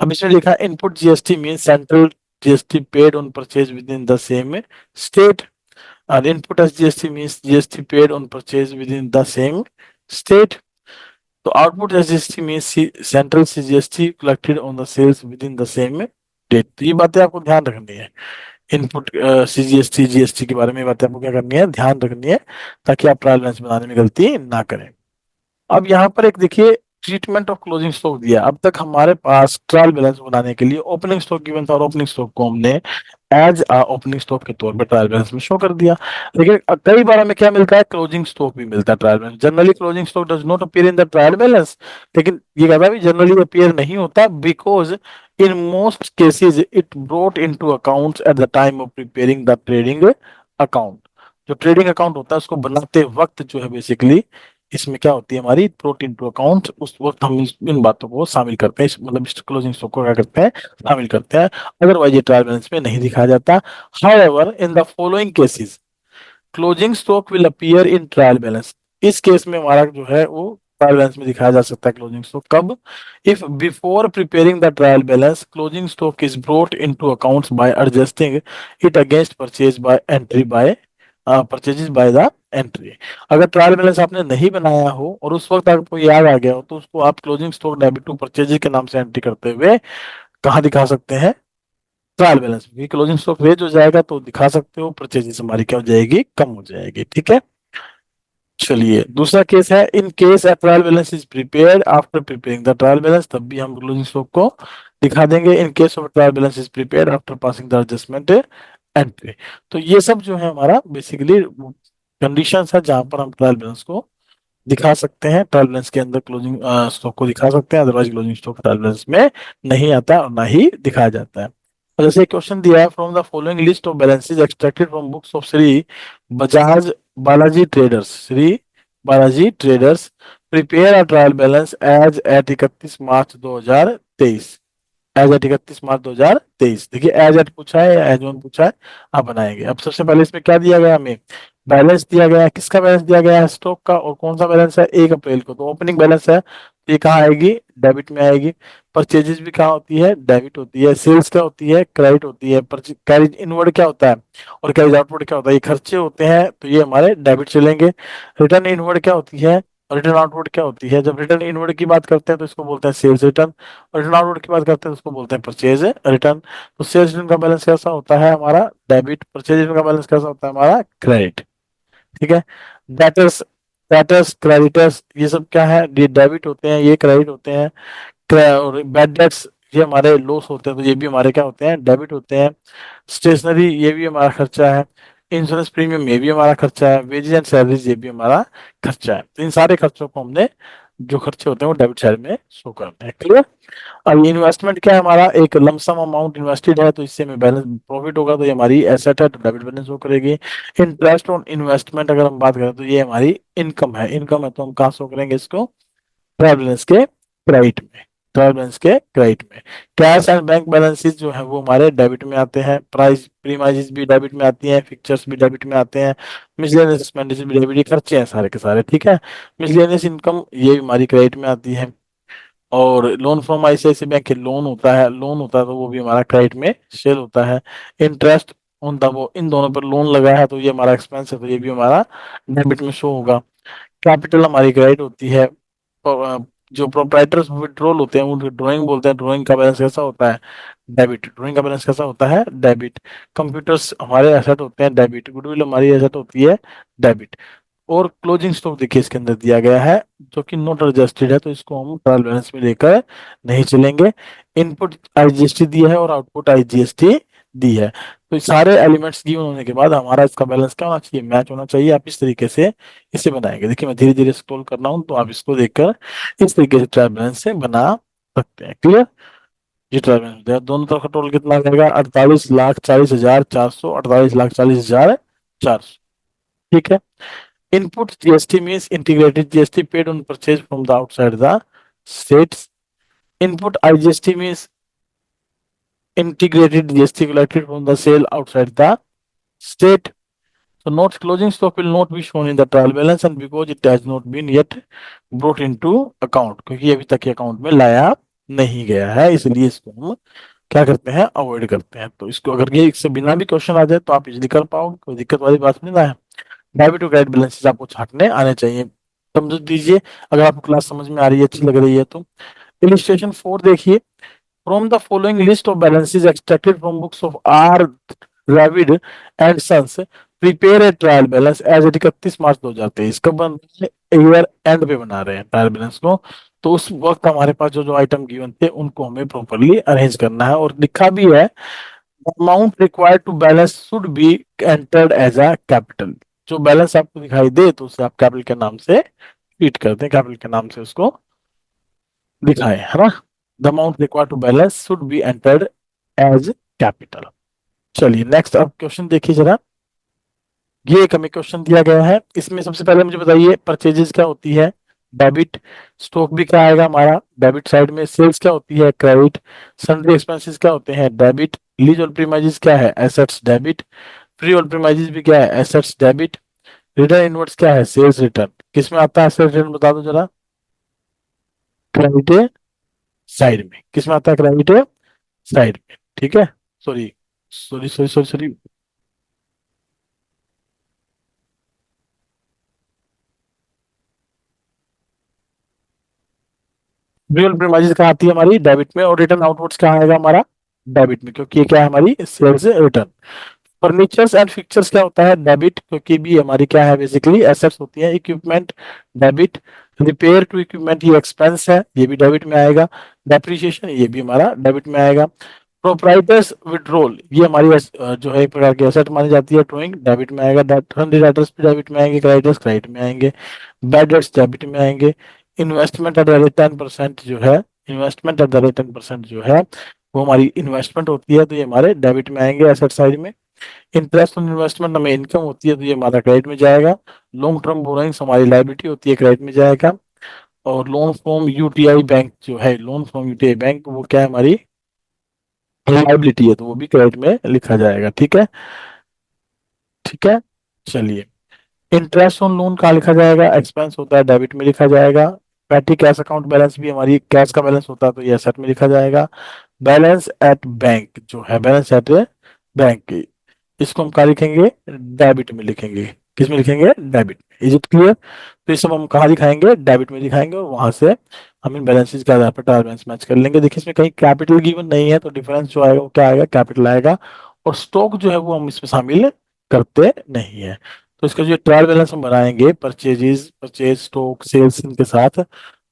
अब इसमें लिखा input GST mean central GST paid on purchase within the same state, और input SGST means GST paid on purchase within the same state. तो output SGST means central CGST collected on the sales within the same date. तो ये बातें आपको ध्यान रखनी है। Input CGST GST के बारे में बातें आपको क्या करनी है, ध्यान रखनी है, ताकि आप ट्रायल बैलेंस बनाने में गलती ना करें। अब यहाँ पर एक देखिए, ट्रीटमेंट ऑफ क्लोजिंग स्टॉक दिया। अब तक हमारे पास ट्रायल बैलेंस बनाने के लिए ओपनिंग स्टॉक गिवन था, और ओपनिंग स्टॉक को हमने एज ओपनिंग स्टॉक के तौर पर ट्रायल बैलेंस में शो कर दिया। लेकिन कई बार हमें क्या मिलता है, क्लोजिंग स्टॉक भी मिलता है trial balance. Generally closing stock does not appear in the trial balance, लेकिन ये कहता है जनरली अपीयर नहीं होता, because in most cases it brought into accounts at the time of preparing the trading account. जो ट्रेडिंग अकाउंट होता है उसको बनाते वक्त जो है बेसिकली इसमें क्या होती है हमारी, प्रोटीन टू अकाउंट, उस वक्त हम इन बातों को शामिल करते हैं, मतलब इस क्लोजिंग स्टॉक को क्या करते हैं, शामिल करते हैं। अदरवाइज ये ट्रायल बैलेंस में नहीं दिखाया जाता। However in the following cases closing stock will appear in trial balance. इस केस में हमारा जो है वो ट्रायल बैलेंस में दिखाया जा सकता है क्लोजिंग स्टॉक कब, if before preparing the trial balance closing stock is brought into accounts bye adjusting it against purchase by entry by purchases by the entry. अगर ट्रायल बैलेंस आपने नहीं बनाया हो और उस वक्त आपको याद आ गया हो, तो उसको आप closing stock debit to purchases के नाम से एंट्री करते हुए कहाँ दिखा सकते हैं, ट्रायल बैलेंस में। क्लोजिंग स्टॉक रेज हो जाएगा तो दिखा सकते हो, परचेजेस हमारी क्या हो जाएगी, कम हो जाएगी। ठीक है। चलिए दूसरा केस है, in case a trial balance is prepared after preparing the trial balance, तब भी हम क्लोजिंग स्टॉक को दिखा देंगे। In case of trial balance is prepared after passing the adjustment entry. तो ये सब जो है हमारा बेसिकली कंडीशंस है जहां पर हम ट्रायल बैलेंस को दिखा सकते हैं। ट्रायल बैलेंस के अंदर क्लोजिंग स्टॉक को दिखा सकते हैं, otherwise closing stock trial balance में नहीं आता और ना ही दिखाया जाता है। और जैसे क्वेश्चन दिया है, from the following list of balances extracted from books of Shri Bajaj Balaji traders, Shri Balaji traders prepare a trial balance as at 31 March 2023। As at 31 March 2023। देखिए एज एट पूछा है या एज वन पूछा है, आप बनाएंगे। अब सबसे पहले इसमें क्या दिया गया, हमें बैलेंस दिया गया है। किसका बैलेंस दिया गया है, स्टॉक का। और कौन सा बैलेंस है, 1 अप्रैल को, तो ओपनिंग बैलेंस है, ये कहाँ आएगी, डेबिट में आएगी। परचेजेस भी कहाँ होती है, डेबिट होती है। सेल्स क्या होती है, क्रेडिट होती है। कैरिज इनवर्ड क्या होता है और कैरिज आउटवर्ड क्या होता है, ये खर्चे होते हैं, तो ये हमारे डेबिट चलेंगे। रिटर्न इनवर्ड क्या होती है, रिटर्न आउटवर्ड क्या होती है। जब रिटर्न इनवर्ड की बात करते हैं तो इसको बोलते हैं सेल्स रिटर्न, और रिटर्न आउटवर्ड की बात करते हैं तो उसको बोलते हैं परचेज रिटर्न। तो सेल्स रिटर्न का बैलेंस कैसा होता है हमारा, डेबिट। परचेज रिटर्न का बैलेंस कैसा होता है हमारा, क्रेडिट। ठीक है। डेटर्स, डेटर्स क्रेडिटर्स ये सब क्या है, ये डेबिट होते हैं, ये क्रेडिट होते हैं। और बैड डेट्स ये हमारे लॉस होते हैं, तो ये भी हमारे क्या होते हैं, डेबिट होते हैं। स्टेशनरी ये भी हमारा खर्चा है। इंश्योरेंस प्रीमियम ये भी हमारा खर्चा है। वेजेस एंड सैलरीज ये भी हमारा खर्चा है। तो इन सारे खर्चों को हमने, जो खर्चे होते हैं वो डेबिट साइड में शो करते हैं। क्लियर। अब इन्वेस्टमेंट क्या है हमारा, एक लमसम अमाउंट इन्वेस्टेड है, तो इससे हमें बैलेंस प्रॉफिट होगा, तो ये हमारी एसेट है, तो डेबिट बैलेंस शो करेगी। इंटरेस्ट ऑन इन्वेस्टमेंट अगर हम बात करें तो ये हमारी इनकम है। इनकम है तो हम कहाँ शो करेंगे इसको, ट्रायल बैलेंस के क्रेडिट में। ट्रायल बैलेंस के क्रेडिट में। कैश एंड बैंक बैलेंसेस जो है वो हमारे डेबिट में आते हैं, प्राइस प्रीमाइजेस भी डेबिट में आती हैं, फिक्चर्स भी डेबिट में आते हैं, मिसलेनियस एक्सपेंडिचर भी डेबिट, खर्चे हैं सारे के सारे, ठीक है। मिसलेनियस इनकम ये भी हमारी क्रेडिट में आती है। और लोन फ्रॉम आईसीआईसी बैंक के लोन होता है तो वो भी हमारा क्रेडिट में शेयर होता है। इंटरेस्ट ऑन द वो इन दोनों पर लोन लगा है तो ये हमारा एक्सपेंस है, तो ये भी हमारा डेबिट में शो होगा। कैपिटल हमारी क्रेडिट होती है। जो प्रोप्राइटर्स विड्रॉल होते हैं उनको ड्राइंग बोलते हैं, ड्राइंग का बैलेंस कैसा होता है, डेबिट। ड्राइंग का बैलेंस कैसा होता है, डेबिट। कंप्यूटर्स हमारे एसेट होते हैं, डेबिट। गुडविल हमारी एसेट होती है, डेबिट। और क्लोजिंग स्टॉक देखिए इसके अंदर दिया गया है जो कि नॉट एडजस्टेड है, तो इसको हम ट्रायल बैलेंस में लेकर नहीं चलेंगे। इनपुट आईजीएसटी दिया है और आउटपुट आईजीएसटी दी है। तो ये सारे एलिमेंट्स गिवन होने के बाद हमारा इसका बैलेंस क्या होना चाहिए, मैच होना चाहिए। आप इस तरीके से इसे बनाएंगे। देखिए मैं धीरे धीरे स्क्रॉल कर रहा हूँ तो आप इसको देखकर इस तरीके से ट्रायल बैलेंस से बना सकते हैं। क्लियर। ये ट्रायल बैलेंस दिया, दोनों तरफ का टोटल कितना आ जाएगा, 48,40,400, 48,40,400, ठीक है। Input GST means integrated GST paid on purchase from the outside the states. Input IGST means integrated GST collected from the sale outside the state. So note closing stock will not be shown in the trial balance and because it has not been yet brought into account, क्योंकि अभी तक account में लाया नहीं गया है, इसलिए इसको हम क्या करते हैं, अवॉइड करते हैं। तो इसको अगर ये इससे बिना भी क्वेश्चन आ जाए तो आप इजिली कर पाओगे, कोई दिक्कत वाली बात नहीं है। डेबिट और क्रेडिट बैलेंसेस आपको छांटने आने चाहिए, समझ दीजिए। अगर आपको क्लास समझ में आ रही है, अच्छी लग रही है तो। इलिस्ट्रेशन 4 देखिए। From the following list of balances extracted from books of R Dravid and sons prepare a trial balance as at 31 March 2023। कब बन ईयर एंड पे बना रहे हैं ट्रायल बैलेंस को, तो उस वक्त हमारे पास जो जो आइटम गिवन थे उनको हमें प्रॉपरली अरेंज करना है। और लिखा भी है amount required to balance should be entered as a capital. जो बैलेंस आपको दिखाई दे तो उसे आप कैपिटल के नाम से ट्रीट करते हैं, कैपिटल के नाम से उसको दिखाए, है ना। The amount required to balance should be entered as capital. चलिए नेक्स्ट अब क्वेश्चन देखिए जरा। ये एक हमें क्वेश्चन दिया गया है, इसमें सबसे पहले मुझे बताइए परचेजेस क्या होती है, डेबिट। स्टॉक भी क्या आएगा हमारा, डेबिट साइड में। सेल्स क्या होती है, क्रेडिट। सन्ड्री एक्सपेंसेस क्या होते हैं, डेबिट। लीज और प्रीमाइजेस क्या है, एसेट्स, डेबिट। फ्री और प्रीमाइजेस भी क्या है, एसेट्स, डेबिट। रिटर्न इनवर्ड्स क्या है, सेल्स रिटर्न। किस में आता है सेल्स रिटर्न, बता दो जरा, क्रेडिट साइड में। किस में आता है, क्रेडिट साइड में, ठीक है। Sorry sorry sorry sorry sorry, dual premises कहाँ आती है हमारी, डेबिट में। और रिटर्न आउटवर्ड्स कहाँ आएगा हमारा, डेबिट में, क्योंकि ये क्या है हमारी sales return. Furnitures and fixtures क्या होता है, डेबिट, क्योंकि भी हमारी क्या है बेसिकली एसेट्स होती है। Equipment, debit. Repair to equipment ये एक्सपेंस है, ये भी डेबिट में आएगा। डेप्रिसिएशन ये भी हमारा डेबिट में आएगा। प्रोप्राइटर्स विड्रॉल ये हमारी जो है एक प्रकार की एसेट मानी जाती है, ड्रॉइंग डेबिट में आएगा। डेटर्स भी डेबिट में आएंगे, क्रेडिटर्स क्रेडिट में आएंगे। बैड डेट्स डेबिट में आएंगे। इन्वेस्टमेंट एट द रेट 10% जो है, इन्वेस्टमेंट एट द रेट 10% जो है वो हमारी इन्वेस्टमेंट होती है, तो ये हमारे डेबिट में आएंगे एसेट साइड में। इंटरेस्ट ऑन इन्वेस्टमेंट हमें इनकम होती है तो ये हमारा क्रेडिट में जाएगा। लॉन्ग टर्म बोरोइंग्स हमारी लाइबिलिटी होती है, क्रेडिट में जाएगा। और लोन फ्रॉम यूटीआई बैंक जो है, लोन फ्रॉम यूटीआई बैंक वो क्या है, हमारी लाइबिलिटी है, तो वो भी क्रेडिट में लिखा जाएगा, ठीक है। ठीक है, चलिए। इंटरेस्ट ऑन लोन कहाँ लिखा जाएगा, एक्सपेंस होता है, डेबिट में लिखा जाएगा। पैटी कैश अकाउंट बैलेंस भी हमारी कैश का बैलेंस होता है तो ये एसेट में लिखा जाएगा। बैलेंस एट बैंक जो है, बैलेंस एट बैंक, इसको हम कहाँ लिखेंगे, डेबिट में लिखेंगे। किस में लिखेंगे, डेबिट में। Is it clear. तो ये सब हम कहाँ दिखाएंगे, डेबिट में दिखाएंगे, और वहां से हम इन बैलेंसेस के आधार पर ट्रायल बैलेंस मैच कर लेंगे। देखिए इसमें कहीं कैपिटल गिवन नहीं है तो डिफरेंस जो आएगा वो क्या आएगा, कैपिटल आएगा। और स्टॉक जो है वो हम इसमें शामिल करते नहीं है। तो इसका जो ट्रायल बैलेंस हम बनाएंगे परचेज स्टॉक सेल्स इनके साथ,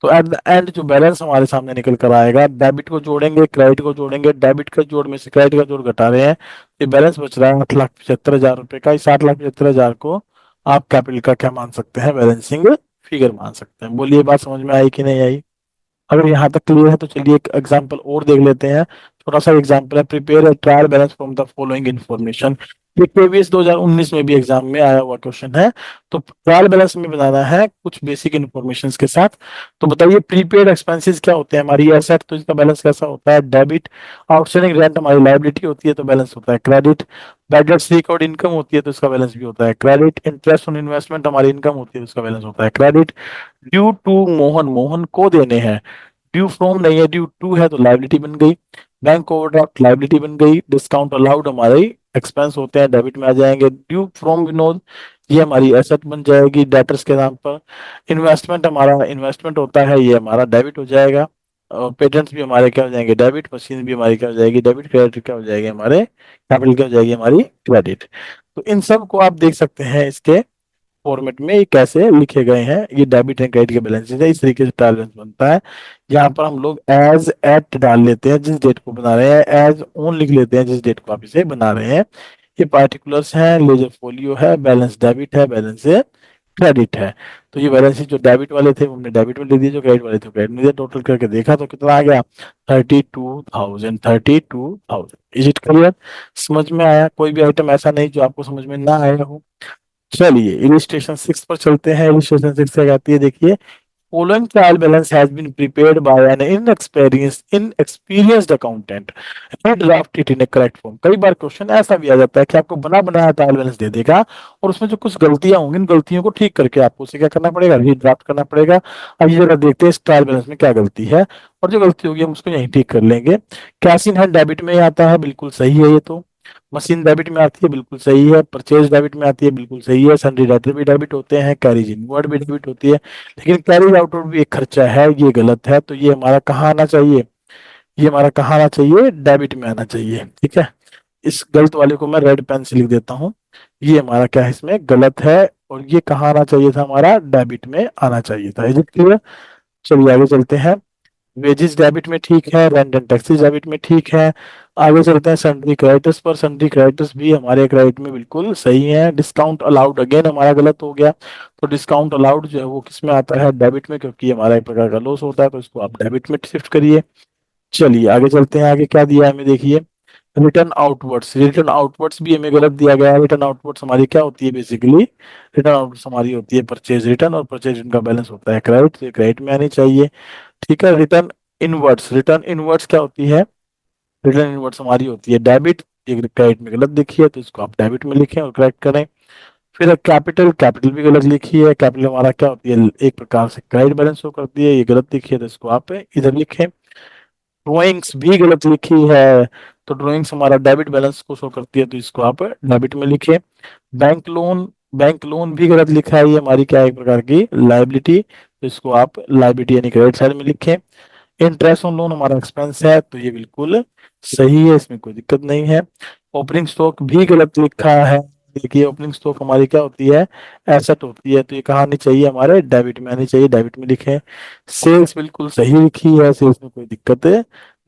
तो एट द एंड जो बैलेंस हमारे सामने निकल कर आएगा, डेबिट को जोड़ेंगे क्रेडिट को जोड़ेंगे, डेबिट का जोड़ में से क्रेडिट का जोड़ घटा रहे हैं, ये बैलेंस बच रहा है 8,75,000 रुपए का। इस 8,75,000 को आप कैपिटल का क्या मान सकते हैं, बैलेंसिंग फिगर मान सकते हैं। बोलिए बात समझ में आई कि नहीं आई। अगर यहाँ तक क्लियर है तो चलिए एक एग्जांपल और देख लेते हैं। छोटा सा एग्जांपल है, prepare a trial balance from the following information. ये केवीएस 2019 में भी एग्जाम में आया हुआ क्वेश्चन है। तो ट्रायल बैलेंस में बनाना है कुछ बेसिक इन्फॉर्मेशन के साथ। तो बताइए प्रीपेड एक्सपेंसेस क्या होते हैं, हमारी एसेट, तो इसका बैलेंस कैसा होता है डेबिट। आउटस्टैंडिंग रेंट हमारी लायबिलिटी होती है तो बैलेंस होता है credit. Bad debts record income होती है तो इसका बैलेंस भी होता है क्रेडिट। इंटरेस्ट ऑन इन्वेस्टमेंट हमारी इनकम होती है तो इसका बैलेंस होता है credit. Due to Mohan, Mohan को देने हैं। ड्यू फ्रॉम नहीं है, ड्यू टू है तो लायबिलिटी बन गई। बैंक ओवरड्राफ्ट लायबिलिटी बन गई। डिस्काउंट अलाउड हमारे एक्सपेंस होते हैं, डेबिट में आ जाएंगे। ड्यू फ्रॉम विनोद, ये हमारी एसेट बन जाएगी डेटर्स के नाम पर। इन्वेस्टमेंट हमारा इन्वेस्टमेंट होता है, ये हमारा डेबिट हो जाएगा। और पेटेंट्स भी हमारे क्या हो जाएंगे डेबिट। मशीन भी हमारी क्या हो जाएगी डेबिट। क्रेडिट क्या हो जाएगी हमारे, कैपिटल क्या हो जाएगी हमारी क्रेडिट। तो इन सब को आप देख सकते हैं इसके फॉर्मेट में ये कैसे लिखे गए हैं। ये डेबिट एंड क्रेडिट के बैलेंसेस है, इस तरीके से ट्रायल बैलेंस बनता है। यहाँ पर हम लोग एज एट डाल लेते हैं जिस डेट को बना रहे हैं, एज ऑन लिख लेते हैं जिस डेट को आप इसे बना रहे हैं। ये पार्टिकुलर्स हैं, लेजर फोलियो है, बैलेंस डेबिट है, बैलेंस क्रेडिट है। तो ये बैलेंस जो डेबिट वाले थे वो हमने डेबिट में लिख दिए, जो क्रेडिट वाले थे क्रेडिट में दिए। टोटल करके देखा तो कितना आ गया 32,000, 32,000। Is it clear? समझ में आया? कोई भी आइटम ऐसा नहीं जो आपको समझ में ना आया हो। चलिए इलिस्ट्रेशन 6 पर चलते हैं। इलिस्ट्रेशन 6 क्या कहती है, देखिए। Following trial balance has been prepared by an inexperienced accountant. Redraft it in a correct form. कई बार क्वेश्चन ऐसा भी आ जाता है कि आपको बना बनाया ट्रायल बैलेंस दे देगा और उसमें जो कुछ गलतियां होंगी, इन गलतियों को ठीक करके आपको उसे क्या करना पड़ेगा, रीड्राफ्ट करना पड़ेगा। अब ये जरा देखते हैं इस ट्रायल बैलेंस में क्या गलती है, और जो गलती होगी हम उसको यहीं ठीक कर लेंगे। कैश इन हैंड डेबिट में आता है, बिल्कुल सही है ये तो। मशीन डेबिट में आती है, बिल्कुल सही है। परचेज डेबिट में आती है, बिल्कुल सही है। सन्ड्री डेटर भी डेबिट होते हैं, कैरीज इनवर्ड भी डेबिट होती है। लेकिन कैरीज आउटवर्ड भी एक खर्चा है, ये गलत है। तो ये हमारा कहाँ आना चाहिए, ये हमारा कहाँ आना चाहिए, डेबिट में आना चाहिए। ठीक है, इस गलत वाले को मैं रेड पेन से लिख देता हूँ। ये हमारा क्या है, इसमें गलत है। और ये कहाँ आना चाहिए था, हमारा डेबिट में आना चाहिए था। Is it clear? चलिए आगे चलते हैं। वेजेस डेबिट में ठीक है, रेंट एंड टैक्सेस डेबिट में ठीक है। आगे चलते हैं सन्ड्री क्रेडिटर्स पर। सन्ड्री क्रेडिटर्स भी हमारे क्रेडिट में बिल्कुल सही है। डिस्काउंट अलाउड अगेन हमारा गलत हो गया। तो डिस्काउंट अलाउड जो है वो किस में आता है, डेबिट में, क्योंकि हमारा एक प्रकार का लॉस होता है, तो इसको आप डेबिट में शिफ्ट करिए। चलिए आगे चलते हैं। आगे क्या दिया है हमें, देखिए। रिटर्न आउटवर्ड्स, रिटर्न आउटवर्ड्स भी हमें गलत दिया गया है। रिटर्न आउटवर्ड्स हमारी क्या होती है, बेसिकली रिटर्न आउटवर्ड्स हमारी होती है परचेज रिटर्न, और परचेज रिटर्न का बैलेंस होता है क्रेडिट, तो क्रेडिट में आनी चाहिए। ठीक है। रिटर्न इनवर्ट्स, रिटर्न इनवर्ट्स क्या होती है, रिटर्न इनवर्ट्स हमारी होती है डेबिट। ये क्रेडिट में गलत लिखी है तो इसको आप डेबिट में लिखें और करेक्ट करें। फिर कैपिटल, कैपिटल भी गलत लिखी है। कैपिटल हमारा क्या होती है, एक प्रकार से क्रेडिट बैलेंस शो करती है, ये गलत लिखी है तो इसको आप इधर लिखें। ड्रॉइंग्स भी गलत लिखी है, तो ड्रॉइंग्स हमारा डेबिट बैलेंस को शो करती है तो इसको आप डेबिट में लिखें। बैंक लोन, बैंक लोन भी गलत लिखा है, ये हमारी क्या है, एक प्रकार की लाइबिलिटी, तो इसको आप लाइबिलिटी यानी क्रेडिट साइड में लिखें। इंटरेस्ट ऑन लोन हमारा एक्सपेंस है तो ये बिल्कुल सही है, इसमें कोई दिक्कत नहीं है। ओपनिंग स्टॉक भी गलत लिखा है। देखिए ओपनिंग स्टॉक हमारी क्या होती है, एसेट होती है, तो ये कहाँ आनी चाहिए, हमारे डेबिट में आनी चाहिए, डेबिट में लिखें। सेल्स बिल्कुल सही लिखी है, सेल्स में कोई दिक्कत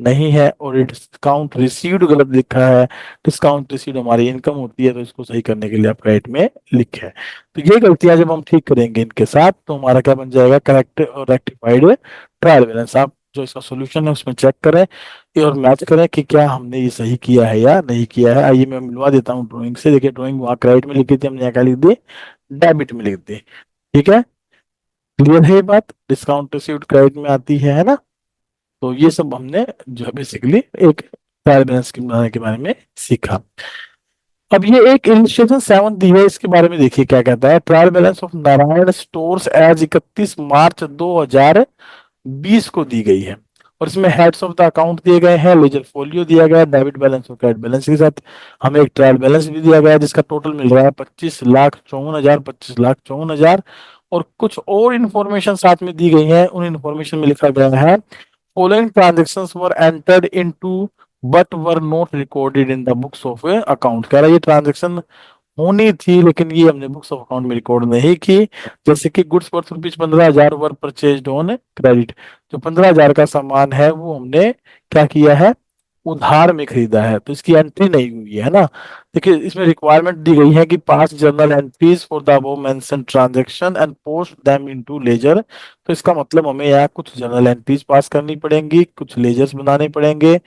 नहीं है। और डिस्काउंट रिसीव्ड गलत लिखा है। डिस्काउंट रिसीव्ड हमारी इनकम होती है तो इसको सही करने के लिए आप क्रेडिट में लिखें। तो ये गलतियां जब हम ठीक करेंगे इनके साथ तो हमारा क्या बन जाएगा, करेक्ट और रेक्टिफाइड ट्रायल बैलेंस। आप जो इसका सॉल्यूशन है उसमें चेक करें और मैच करें कि क्या हमने ये सही किया है या नहीं किया है। आइए मैं मिलवा देता हूँ ड्राइंग से। देखिए ड्राइंग वहाँ क्रेडिट में लिखी थी, हमने यहाँ क्या लिख दी, डेबिट में लिख दी। ठीक है, क्लियर है ये बात? डिस्काउंट रिसीव्ड क्रेडिट में आती है ना। तो ये सब हमने जो है बेसिकली एक ट्रायल बैलेंस के बनाने के बारे में सीखा। अब ये एक इलिस्ट्रेशन 7 दी है, इसके बारे में देखिए क्या कहता है। Trial balance of Narayan stores as 31 March 2020 को दी गई है, और इसमें हेड्स ऑफ द अकाउंट दिए गए हैं, लेजर फोलियो दिया गया है, डेबिट बैलेंस और क्रेडिट बैलेंस के साथ हमें एक ट्रायल बैलेंस भी दिया गया है जिसका टोटल मिल रहा है 25,54,000, 25,54,000। और कुछ और इन्फॉर्मेशन साथ में दी गई है, उन इन्फॉर्मेशन में लिखा गया है following transactions were entered into but were not recorded in the books of account. कह रहा है ये ट्रांजेक्शन होनी थी लेकिन ये हमने बुक्स ऑफ अकाउंट में रिकॉर्ड नहीं की। जैसे कि goods worth rupees 15,000 were purchase on credit, जो 15,000 का सामान है वो हमने क्या किया है, उधार में खरीदा है, तो इसकी एंट्री नहीं हुई है ना। देखिए इसमें रिक्वायरमेंट दी गई है कि pass journal entries for the above mentioned transaction and post them into ledger. तो इसका मतलब हमें यहाँ कुछ जर्नल एंट्रीज पास करनी पड़ेंगी, कुछ लेजर्स बनाने पड़ेंगे,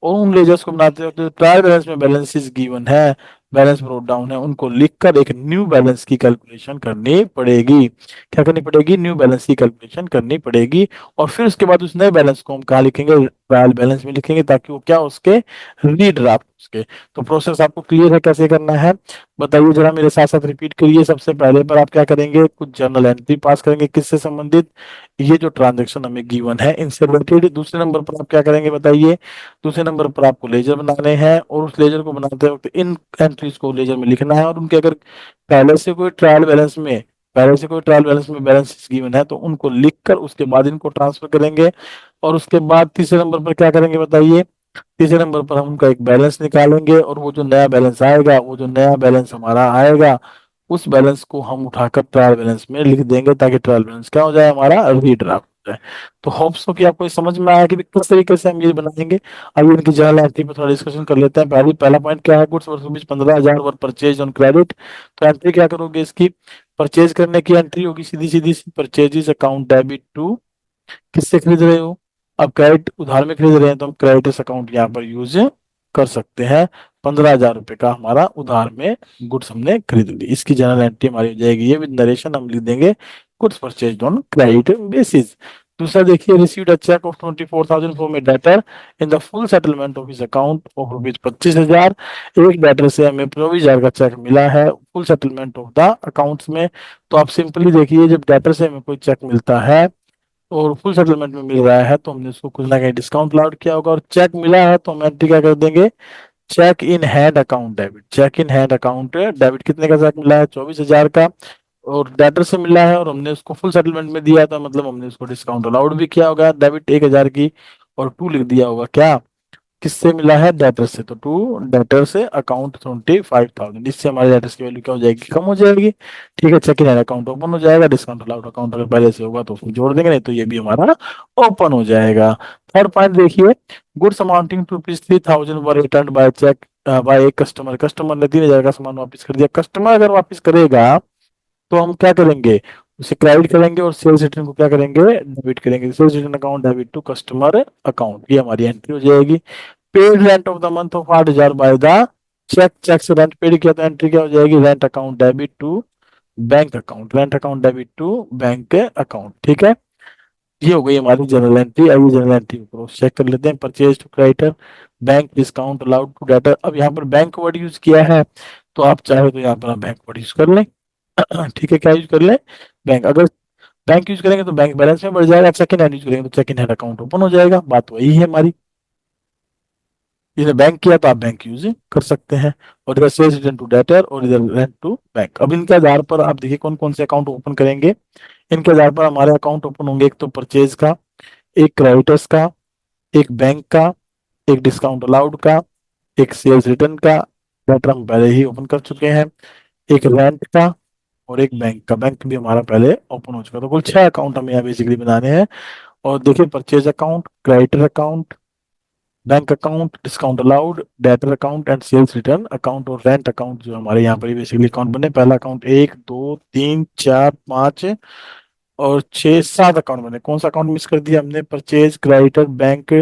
और उन लेजर्स को बनाते वक्त ट्रायल बैलेंस में बैलेंसेस गिवन है, बैलेंस ब्रोट डाउन है उनको लिखकर एक न्यू बैलेंस की कैलकुलेशन करनी पड़ेगी। क्या करनी पड़ेगी? न्यू बैलेंस की कैलकुलेशन करनी पड़ेगी। और फिर उसके बाद उस नए बैलेंस को हम कहाँ लिखेंगे? ट्रायल बैलेंस में लिखेंगे, ताकि वो क्या उसके रीड्राफ्ट उसके। तो प्रोसेस आपको क्लियर है कैसे करना है? बताइए जरा, मेरे साथ साथ रिपीट करिए। सबसे पहले पर आप क्या करेंगे? कुछ जर्नल एंट्री पास करेंगे, किससे संबंधित? ये जो ट्रांजेक्शन हमें गिवन है इनसे रिलेटेड। दूसरे नंबर पर आप क्या करेंगे बताइए? दूसरे नंबर पर आपको लेजर बनाने हैं, और उस लेजर को बनाते वक्त इन एंट्रीज को लेजर में लिखना है, और उनके अगर पहले से कोई ट्रायल बैलेंस में बैलेंस गिवन है तो उनको लिखकर उसके बाद इनको ट्रांसफर करेंगे। और उसके बाद तीसरे नंबर पर क्या करेंगे बताइए? तीसरे नंबर पर हम उनका एक बैलेंस निकालेंगे, और वो जो नया बैलेंस आएगा, वो जो नया बैलेंस हमारा आएगा, उस बैलेंस को हम उठाकर ट्रायल बैलेंस में लिख देंगे, ताकि ट्रायल बैलेंस क्या हो जाए? हमारा रीड्राफ्ट हो जाए। तो होप्स हो कि आपको ये समझ में आया कि भी किस तरीके से हम ये बनाएंगे। आइए इनकी जर्नल एंट्री पर थोड़ा डिस्कशन कर लेते हैं। पहला पॉइंट क्या है? Goods worth rupees 15,000 were purchase on credit. तो एंट्री क्या करोगे इसकी? परचेज करने की एंट्री होगी सीधी सीधी सी, परचेजेस अकाउंट डेबिट टू, किससे खरीद रहे हो? अब क्रेडिट उधार में खरीद रहे हैं तो हम क्रेडिटर्स अकाउंट यहाँ पर यूज कर सकते हैं। 15,000 रुपए का हमारा उधार में गुड्स हमने खरीद ली, इसकी जनरल एंट्री हमारी हो जाएगी। ये विद नरेशन हम लिख देंगे goods purchased on credit basis. दूसरा देखिए, received a cheque of 24,000 from a debtor in the full settlement of his account of rupees 25,000। एक डेटर से हमें 24,000 का चेक मिला है full settlement of the accounts में। तो आप सिंपली देखिए, जब डेटर से हमें कोई चेक मिलता है और फुल सेटलमेंट में मिल रहा है, तो हमने उसको कुछ ना कहीं डिस्काउंट अलाउड किया होगा। और चेक मिला है तो हम एंट्री क्या कर देंगे? Cheque in hand account debit. Cheque in hand account debit, कितने का चेक मिला है? 24,000 का। और डेटर से मिला है और हमने उसको फुल सेटलमेंट में दिया था, मतलब हमने उसको डिस्काउंट अलाउड भी किया होगा, डेबिट 1,000 की, और टू लिख दिया होगा। क्या? किससे मिला है? डेटर से। तो टू डेटर से अकाउंट 25,000, इससे हमारे डेटर्स की वैल्यू क्या हो जाएगी? कम हो जाएगी। ठीक है, चेक इन अकाउंट ओपन हो जाएगा। डिस्काउंट अलाउड अकाउंट अगर पहले से होगा तो उसमें जोड़ देंगे, नहीं तो ये भी हमारा ओपन हो जाएगा। थर्ड पॉइंट देखिए, goods amounting to rupees 3,000 were return by cheque by एक कस्टमर। कस्टमर ने 3,000 का सामान वापस कर दिया। कस्टमर अगर वापस करेगा तो हम क्या करेंगे? उसे क्रेडिट करेंगे, और सेल्स रिटर्न को क्या करेंगे? डेबिट करेंगे। Sales return account debit to customer account, ये हमारी एंट्री हो जाएगी। Paid rent of the month of 8,000 by the cheque. Cheque से रेंट पेड किया तो एंट्री क्या हो जाएगी? Rent account debit to bank account. Rent account debit to bank account. ठीक है, ये हो गई हमारी जनरल एंट्री। आइए जनरल एंट्री को क्रॉस चेक कर लेते हैं। Purchase to creditor, bank discount allowed to debtor. अब यहाँ पर बैंक वर्ड यूज किया है, तो आप चाहे तो यहाँ पर आप बैंक वर्ड यूज कर लें। ठीक है, क्या यूज कर लें? बैंक। अगर बैंक यूज करेंगे तो बैंक बैलेंस में बढ़ जाएगा, सेकंड हैंड यूज करेंगे तो सेकंड हैंड अकाउंट ओपन हो जाएगा। बात वही है हमारी। इधर बैंक किया तो आप बैंक यूज कर सकते हैं, और इधर सेल्स रिटर्न टू डेटर, और इधर रेंट टू बैंक। अब इनके आधार पर आप देखिए कौन कौन से अकाउंट ओपन करेंगे। इनके आधार पर हमारे अकाउंट ओपन होंगे, एक तो परचेज का, एक क्रेडिटर्स का, एक बैंक का, एक डिस्काउंट अलाउड का, एक सेल्स रिटर्न का, डेटर हम पहले ही ओपन कर चुके हैं, एक रेंट का, और एक बैंक का। बैंक भी हमारा पहले ओपन हो चुका है। तो कुल 6 अकाउंट हमें यहाँ बेसिकली बनाने हैं। और देखिए, purchase account, creditor account, bank account, discount allowed, debtor account and sales return account, और रेंट अकाउंट जो हमारे यहाँ पर बेसिकली अकाउंट बने। पहला अकाउंट 1 2 3 4 5 और 6 7 अकाउंट बने। कौन सा अकाउंट मिस कर दिया हमने? Purchase, creditor, bank,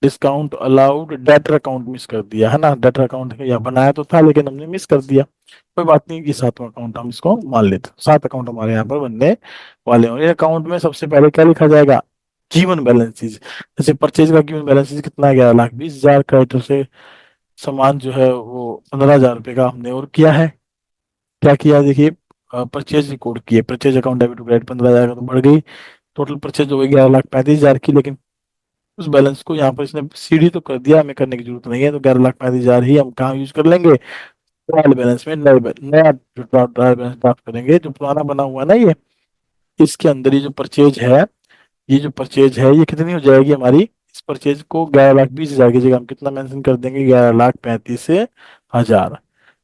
discount allowed, debtor account miss कर दिया है ना। डेटर अकाउंट यहाँ बनाया तो था लेकिन हमने मिस कर दिया। कोई बात नहीं, ये 7वां अकाउंट हम इसको मान लेते हैं। 7 अकाउंट हमारे यहाँ पर बनने वाले हैं। ये अकाउंट में सबसे पहले क्या लिखा जाएगा? Given balances. जैसे परचेज का गिवन बैलेंसेस कितना है? 11,20,000। क्रेडिटर से सामान जो है वो 15,000 रुपए का हमने और किया है। क्या किया? देखिए, परचेज रिकॉर्ड किए। Purchase account debit to credit 15,000 का तो बढ़ गई, टोटल परचेज हो गई 11,35,000 की। लेकिन उस बैलेंस को यहाँ पर इसने सीढ़ी तो कर दिया, हमें करने की जरूरत नहीं है। तो 11,35,000 ही हम कहाँ यूज कर लेंगे? ट्रायल बैलेंस में। नया जो ट्रायल बैलेंस प्राप्त करेंगे, जो पुराना बना हुआ है ना ये, इसके अंदर ये जो परचेज है, ये जो परचेज है ये कितनी हो जाएगी हमारी? इस परचेज को 11,20,000 की जगह हम कितना मेंशन कर देंगे? 11,35,000।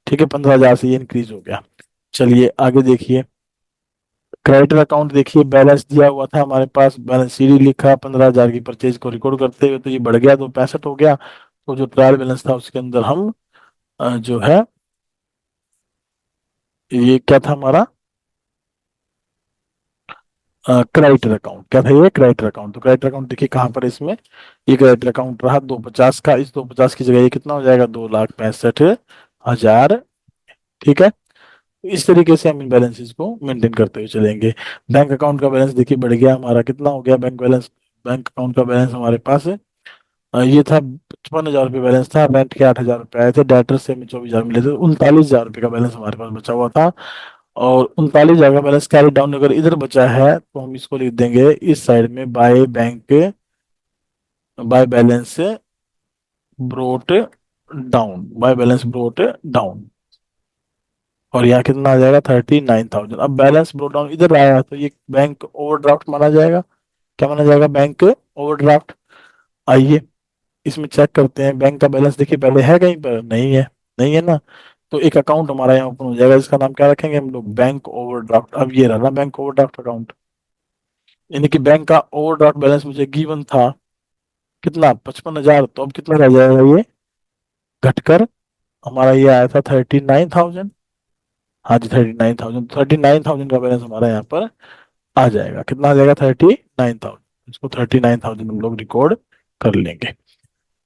ठीक है, 15,000 से ये इंक्रीज हो गया। चलिए आगे देखिए, क्रेडिटर अकाउंट देखिए, बैलेंस दिया हुआ था हमारे पास, बैलेंस सीडी लिखा 15,000 की परचेज को रिकॉर्ड करते हुए, तो ये बढ़ गया तो 65 हो गया। तो जो ट्रायल बैलेंस था उसके अंदर हम जो है, ये क्या था हमारा? Creditor account. क्या था ये? Creditor account. तो क्रेडिटर अकाउंट देखिए कहाँ पर है इसमें? ये क्रेडिटर अकाउंट रहा 250 का। इस 250 की जगह ये कितना हो जाएगा? 2,65,000 ठीक है। इस तरीके से हम इन बैलेंसेस को मेंटेन करते हुए चलेंगे। बैंक अकाउंट का बैलेंस देखिए बढ़ गया हमारा, कितना हो गया बैंक बैलेंस, बैंक अकाउंट का बैलेंस हमारे पास है ये था 55,000 रुपये बैलेंस था, रेंट के 8,000 रुपये आए थे, डेटर से हमें 24,000 मिले थे, 39,000 रुपये का बैलेंस हमारे पास बचा हुआ था। और 39,000 का बैलेंस कैरी डाउन अगर इधर बचा है तो हम इसको लिख देंगे इस साइड में by bank, by balance brought down, by balance brought down. और यहाँ कितना आ जाएगा 39,000। अब बैलेंस ब्रोट डाउन इधर आया तो ये बैंक ओवरड्राफ्ट माना जाएगा। क्या माना जाएगा? Bank overdraft. आइए इसमें चेक करते हैं बैंक का बैलेंस, देखिए पहले है कहीं पर, नहीं है, नहीं है ना। तो एक अकाउंट हमारा यहाँ ओपन हो जाएगा, इसका नाम क्या रखेंगे हम लोग? Bank overdraft. अब ये रहा ना बैंक ओवरड्राफ्ट अकाउंट, यानी कि बैंक का ओवरड्राफ्ट बैलेंस मुझे गिवन था कितना? 55,000। तो अब कितना रह जाएगा ये घटकर? हमारा ये आया था 39,000। हाँ जी 39,000, 39,000 का बैलेंस हमारा यहाँ पर आ जाएगा। कितना आ जाएगा? 39,000। इसको 39,000 हम लोग रिकॉर्ड कर लेंगे।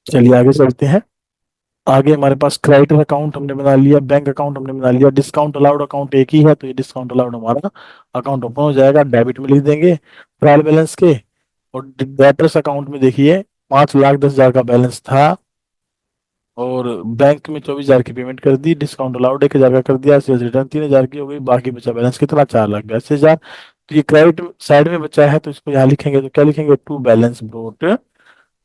चलिए आगे चलते हैं। आगे हमारे पास क्रेडिटर अकाउंट हमने बना लिया, बैंक अकाउंट हमने बना लिया, डिस्काउंट अलाउड अकाउंट एक ही है तो ये डिस्काउंट अलाउड हमारा अकाउंट ओपन हो जाएगा, डेबिट में लिख देंगे ट्रायल बैलेंस के। और डेटर्स अकाउंट में देखिए 5,10,000 का बैलेंस था और बैंक में 24,000 की पेमेंट कर दी, डिस्काउंट अलाउड 1,000 का कर दिया, सेल्स रिटर्न 3,000 की हो गई, बाकी बचा बैलेंस कितना? 4,82,000। तो ये क्रेडिट साइड में बचा है तो इसको यहाँ लिखेंगे तो क्या लिखेंगे? To balance brought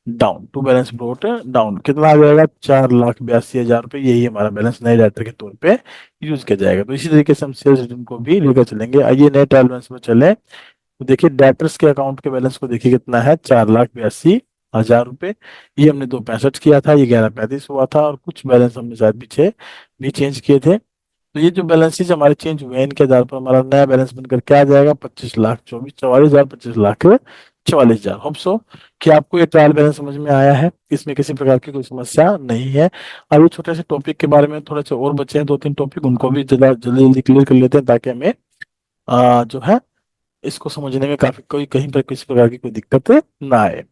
down, to balance brought down. कितना आ जाएगा? 4,82,000 रुपये। यही हमारा बैलेंस नए डाटा के तौर पे यूज किया जाएगा। तो इसी तरीके से हम सेल्स रिटर्न को भी लेकर चलेंगे। आइए नए ट्रायल बैलेंस में चले तो देखिए डेटर्स के अकाउंट के बैलेंस को देखिए कितना है? 4,82,000 रुपये। ये हमने 2,65 किया था, ये 11,35 हुआ था और कुछ बैलेंस हमने शायद पीछे भी चेंज किए थे। तो ये जो बैलेंसेज हमारे चेंज हुए हैं इनके आधार पर हमारा नया बैलेंस बनकर क्या आ जाएगा? 25,24,44,000, 25,44,000। होप सो कि आपको ये ट्रायल बैलेंस समझ में आया है, इसमें किसी प्रकार की कोई समस्या नहीं है। अब ये छोटे से टॉपिक के बारे में थोड़े से और बचे हैं 2-3 टॉपिक, उनको भी जल्दी जल्दी क्लियर कर लेते हैं ताकि हमें जो है इसको समझने में काफी कोई कहीं पर किसी प्रकार की कोई दिक्कत ना आए।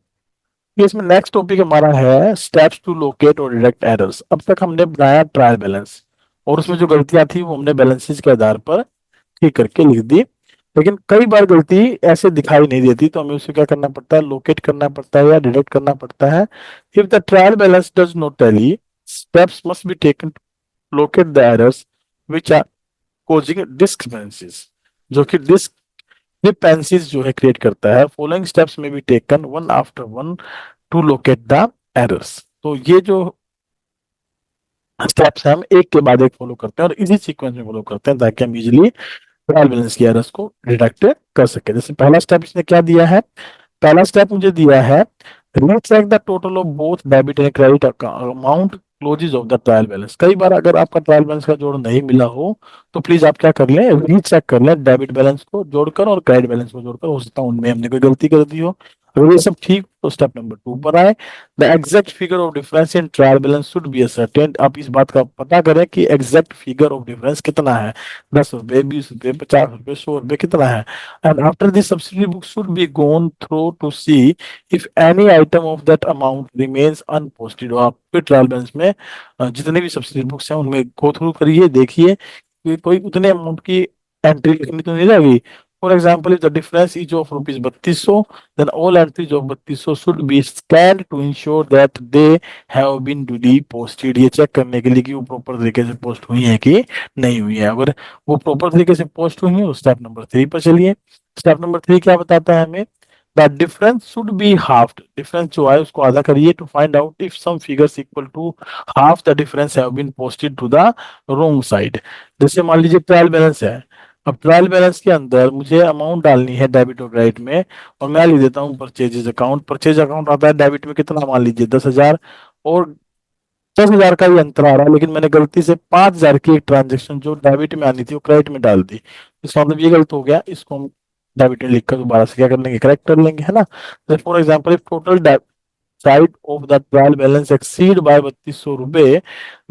ये इसमें नेक्स्ट टॉपिक हमारा है स्टेप्स टू लोकेट और डिटेक्ट एरर्स। अब तक हमने बनाया ट्रायल बैलेंस और उसमें जो गलतियां थी वो हमने बैलेंसेस के आधार पर ठीक करके लिख दी, लेकिन कई बार गलती ऐसे दिखाई नहीं देती तो हमें उसे क्या करना पड़ता है? लोकेट करना पड़ता है या डिटेक्ट करना पड़ता है। If the trial balance does not tally, steps must be taken to locate the errors which are causing discrepancies, जो कि डिस्क्रिपेंसीज जो है क्रिएट करता है। Following steps may be taken one after one to locate the errors. तो ये जो steps है हम एक के बाद एक फॉलो करते हैं और इसी सीक्वेंस में फॉलो करते हैं ताकि हम इजिली ट्रायल बैलेंस की एरर्स को डिटेक्ट कर सके। जैसे पहला स्टेप इसने क्या दिया है? पहला स्टेप मुझे दिया है recheck the total of both debit and credit amount closes of the trial balance. कई बार अगर आपका ट्रायल बैलेंस का जोड़ नहीं मिला हो तो प्लीज आप क्या कर लें? रीचेक कर लें डेबिट बैलेंस को जोड़कर और क्रेडिट बैलेंस को जोड़कर, हो सकता है उनमें हमने कोई गलती कर दी हो। अगर ये सब ठीक तो स्टेप नंबर 2 पर आए, the exact figure of difference in trial balance should B ascertained. आप इस बात का पता करें कि एग्जैक्ट फिगर ऑफ डिफरेंस कितना है, 10 रुपए, 20 रुपए, 50 रुपए, 100 रुपए कितना है। And after this subsidy book should be gone through to see if any item of that amount remains unposted. आप ट्रायल बैलेंस में जितने भी सब्सिडी बुक्स हैं उनमें गो थ्रू करिए, देखिए कि कोई उतने अमाउंट की एंट्री लिखनी तो नहीं रहेगी। For example if the difference is of rupees 3200, then all entries of 3200 should be scanned to ensure that they have been duly posted। ये चेक करने के लिए कि वो प्रॉपर तरीके से पोस्ट हुई है कि नहीं हुई है। अगर वो प्रॉपर तरीके से पोस्ट हुई है तो स्टेप नंबर 3 पर चलिए। स्टेप नंबर 3 क्या बताता है हमें? The difference should be halved. Difference जो है उसको आधा करिए to find out if some figures equal to half the difference have been posted to the wrong side. जैसे मान लीजिए ट्रायल बैलेंस है, अब ट्रायल बैलेंस के अंदर मुझे अमाउंट डालनी है डेबिट और क्रेडिट में, और मैं लिख देता हूँ परचेजेज अकाउंट। परचेज अकाउंट आता है डेबिट में कितना? मान लीजिए 10,000, और 10,000 का ही अंतर आ रहा है, लेकिन मैंने गलती से 5,000 की एक ट्रांजेक्शन जो डेबिट में आनी थी वो क्रेडिट में डाल दी। इसका मतलब ये गलत हो गया, इसको हम डेबिट में लिखकर दोबारा से क्या कर लेंगे? करेक्ट कर लेंगे, है ना। For example if total side of the trial balance exceed by 3,200 रुपए,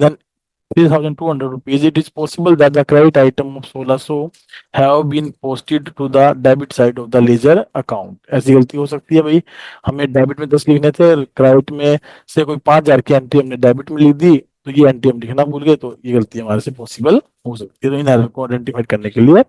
then 3,200 rupees, it is possible that the credit item of 1,600 have been posted to the debit side of the ledger account। ऐसी गलती हो सकती है भाई, हमें debit में 10 लिखने थे, क्रेडिट में से कोई 5,000 की एंट्री हमने डेबिट में लिख दी, तो ये एंट्री हम लिखना भूल गए, तो ये गलती हमारे से पॉसिबल हो सकती है। तो इन एरर को आइडेंटिफाई करने के लिए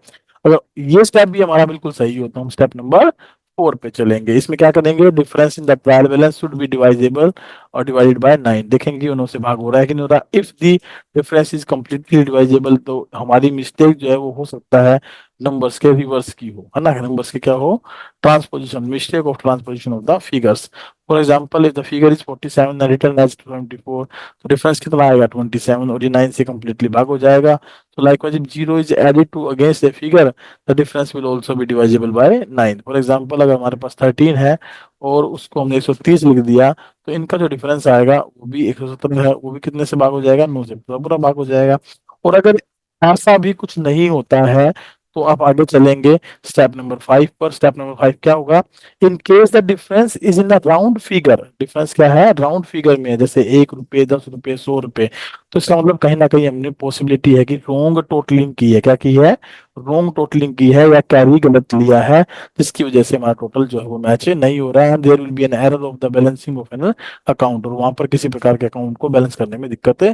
अगर ये स्टेप भी हमारा बिल्कुल सही हो तो हम स्टेप नंबर 4 पे चलेंगे। इसमें क्या करेंगे, difference in the trial balance should B divisible और डिवाइडेड बाय 9। देखेंगे उन्हों से भाग हो रहा है कि नहीं हो रहा। If the difference is completely divisible, तो हमारी मिस्टेक जो है वो हो सकता है नंबर्स के रिवर्स की हो, है ना, नंबर्स के क्या हो, transposition, mistake of transposition of the figures. For example if the figure is 47 and written as 24, तो डिफरेंस कितना आएगा 27, और ये 9 से कम्प्लीटली भाग हो जाएगा। तो likewise if 0 is added to against a figure, the difference will also be divisible by 9। For example अगर हमारे पास 13 है और उसको हमने 130 लिख दिया, तो इनका जो डिफरेंस आएगा वो भी 117 है, वो भी कितने से भाग हो जाएगा, 9 से पूरा पूरा भाग हो जाएगा। और अगर ऐसा भी कुछ नहीं होता है तो आप आगे चलेंगे स्टेप नंबर 5 पर। स्टेप नंबर 5 क्या होगा, in case the difference is in the round figure, difference क्या है, राउंड फिगर में है, जैसे 1 रुपए, 10 रुपए, 100 रुपए, तो इसका मतलब कहीं ना कहीं हमने पॉसिबिलिटी है कि रोंग टोटलिंग की है। क्या की है, रोंग टोटलिंग की है, या कैरी गलत लिया है, जिसकी वजह से हमारा टोटल जो है वो मैच नहीं हो रहा है। There will be an error of the balancing of an account, और वहां पर किसी प्रकार के अकाउंट को बैलेंस करने में दिक्कतें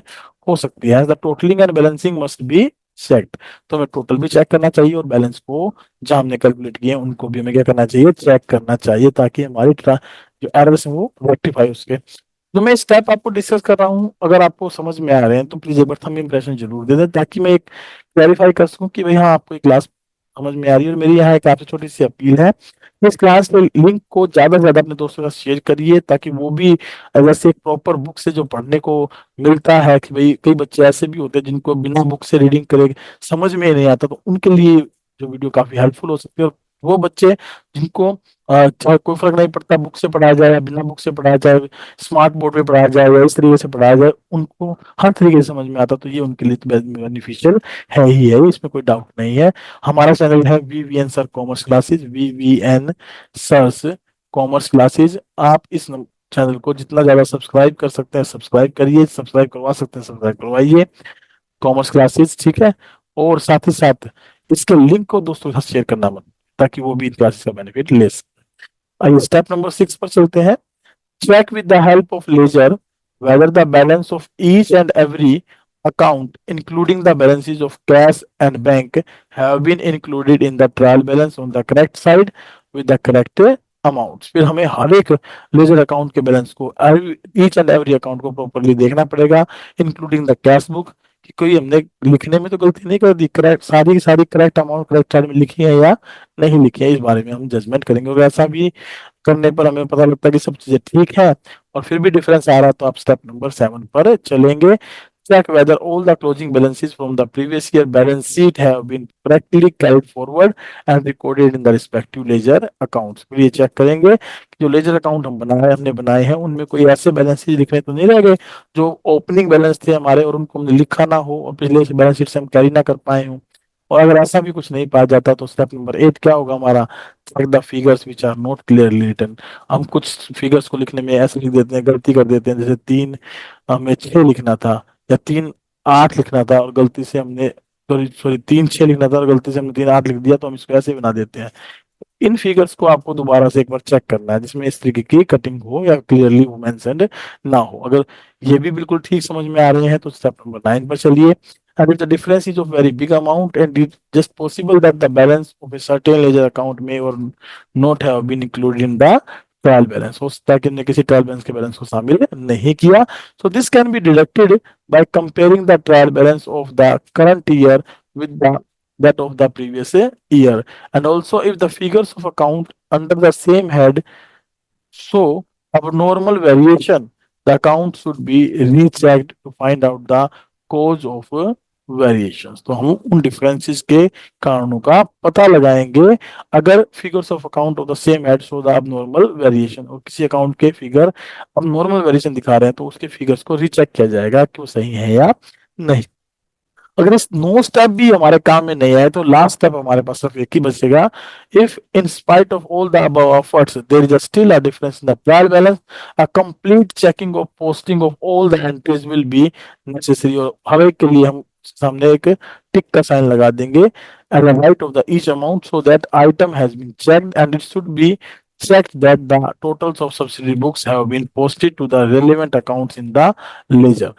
हो सकती है। The totalling and balancing must be check, तो हमें टोटल भी चेक करना चाहिए और बैलेंस को जहां हमने कैलकुलेट किए उनको भी हमें क्या करना चाहिए, चेक करना चाहिए, ताकि हमारी जो एरर्स हैं वो रेक्टिफाई उसके। जो मैं स्टेप आपको डिस्कस कर रहा हूँ, अगर आपको समझ में आ रहे हैं तो प्लीज एक बार थंब इंप्रेशन जरूर दे दें, ताकि मैं एक क्लैरिफाई कर सकूं कि भाई हाँ आपको एक क्लास समझ में आ रही है। और मेरी यहाँ एक आपसे छोटी सी अपील है, इस क्लास के लिंक को ज्यादा से ज्यादा अपने दोस्तों के साथ शेयर करिए, ताकि वो भी वैसे एक प्रॉपर बुक से जो पढ़ने को मिलता है, कि भाई कई बच्चे ऐसे भी होते हैं जिनको बिना बुक से रीडिंग करे समझ में नहीं आता, तो उनके लिए जो वीडियो काफी हेल्पफुल हो सकती है। और वो बच्चे जिनको चाहे कोई फर्क नहीं पड़ता बुक से पढ़ाया जाए या बिना बुक से पढ़ाया जाए, स्मार्ट बोर्ड पे पढ़ाया जाए या इस तरीके से पढ़ाया जाए, उनको हर तरीके से समझ में आता, तो ये उनके लिए बेनिफिशियल है ही है, इसमें कोई डाउट नहीं है। हमारा चैनल है VVN sir commerce classes, VVN sir's commerce classes. आप इस चैनल को जितना ज्यादा सब्सक्राइब कर सकते हैं सब्सक्राइब करिए, सब्सक्राइब करवा सकते हैं सब्सक्राइब करवाइए, कॉमर्स क्लासेज, ठीक है। और साथ ही साथ इसके लिंक को दोस्तों के साथ शेयर करना मत, ताकि वो भी इन क्लासेस का बेनिफिट ले सके। आइए स्टेप नंबर 6 पर चलते हैं। Check with the help of ledger whether the balance of each and every account including the balances of cash and bank have been included in the trial balance on the correct side with the correct amount. फिर हमें हर एक ledger account के balance को, each and every account को properly देखना पड़ेगा, including the cash book, कि कोई हमने लिखने में तो गलती नहीं कर दी, करेक्ट सारी की सारी करेक्ट अमाउंट करेक्ट साइड में लिखी है या नहीं लिखी है, इस बारे में हम जजमेंट करेंगे। अगर ऐसा भी करने पर हमें पता लगता है कि सब चीजें ठीक है और फिर भी डिफरेंस आ रहा है, तो आप स्टेप नंबर 7 पर चलेंगे। Check whether all the closing balances from the previous year balance sheet have been correctly carried forward and recorded in the respective ledger accounts। फिर ये चेक करेंगे कि जो लेजर अकाउंट हमने बनाए हैं उनमें कोई ऐसे बैलेंसेज लिखने तो नहीं रह गए जो ओपनिंग बैलेंस थे हमारे और उनको हमने लिखा ना हो और पिछले बैलेंस शीट से हम कैरी ना कर पाए हों। और अगर ऐसा भी कुछ नहीं पाया जाता तो स्टेप नंबर 8 क्या होगा हमारा, check the figures which are not clearly written. हम कुछ फिगर्स को लिखने में ऐसे लिख देते हैं, गलती कर देते हैं, जैसे 3 हमें 6 लिखना था या 3 8 लिखना था और गलती से हमने सॉरी सॉरी 3 6 लिखना था और गलती से हमने 3 8 लिख दिया, तो हम इसको ऐसे बना देते हैं। इन फिगर्स को आपको दोबारा से एक बार चेक करना है जिसमें इस तरीके की कटिंग हो या क्लियरली वो मेंशन्ड ना हो। अगर ये भी बिल्कुल ठीक समझ में आ रहे हैं तो स्टेप नंबर 9 पर चलिए। And if the difference is of very big amount and it's just possible that the balance of a certain ledger account may or not have been included in the trial balance, हो सकता है कि हमने किसी trial balance के balance को शामिल नहीं किया, so this can be deducted by comparing the trial balance of the current year with the that of the previous year, and also if the figures of account under the same head show abnormal variation, the account should be rechecked to find out the cause of variations. तो हम उन differences के कारणों का पता लगाएंगे। अगर figures of account of the same head show the abnormal variation, और किसी अकाउंट के फिगर अबनॉर्मल वेरिएशन दिखा रहे हैं तो उसके फिगर्स को रीचेक किया जाएगा कि वो सही है या नहीं। अगर इस 9 स्टेप भी हमारे काम में नहीं आए तो लास्ट स्टेप हमारे पास सिर्फ एक ही बचेगा। If in spite of all the above efforts there is still a difference in the trial balance, a complete checking of posting of all the entries will be necessary. और हर एक के लिए हम सामने एक टिक का साइन लगा देंगे at the right of the each amount so that item has been checked and it should be checked that the totals of subsidiary books have been posted to the relevant accounts in the ledger।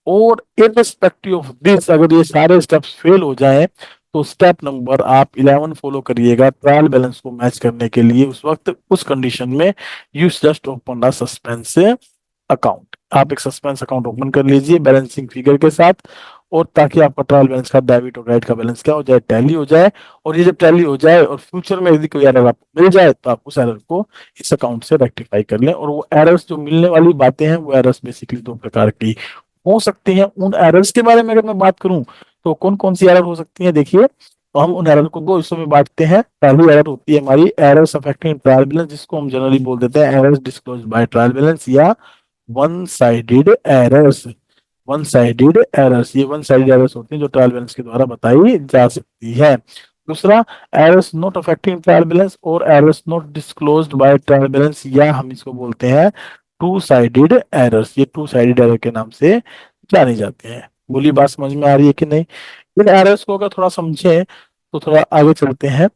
और irrespective of this, अगर ये सारे steps fail हो जाएं तो step number आप 11 follow करिएगा trial balance को मैच करने के लिए। उस वक्त उस कंडीशन में you just open a suspense account, आप एक सस्पेंस अकाउंट ओपन कर लीजिए बैलेंसिंग फिगर के साथ, और ताकि आपका ट्रायल बैलेंस का डेबिट और क्रेडिट का बैलेंस क्या हो जाए, टैली हो जाए। और ये जब टैली हो जाए और फ्यूचर में यदि कोई एरर आपको मिल जाए तो आप उस एरर को इस अकाउंट से रेक्टिफाई कर लें। और वो एरर्स जो मिलने वाली बातें हैं वो एरर्स बेसिकली दो प्रकार की हो सकती हैं। उन एरर्स के बारे में अगर मैं बात करूं तो कौन कौन सी एरर हो सकती है, देखिए, तो हम उन एरर को दो हिस्सों में बांटते हैं। पहली एरर होती है हमारी एरर्स अफेक्टिंग ट्रायल बैलेंस, जिसको हम जनरली बोल देते हैं errors disclosed by trial balance या one sided errors. One sided errors, ये वन साइडेड एरर्स होती हैं जो ट्रायल बैलेंस के द्वारा बताई जा सकती है। दूसरा, errors not affecting trial balance और errors not disclosed by trial balance, या हम इसको बोलते हैं टू साइडेड एरर्स। ये टू साइडेड एरर के नाम से जाने जाते हैं। बोली बात समझ में आ रही है कि नहीं? इन एरर्स को अगर थोड़ा समझें तो थोड़ा आगे चलते हैं।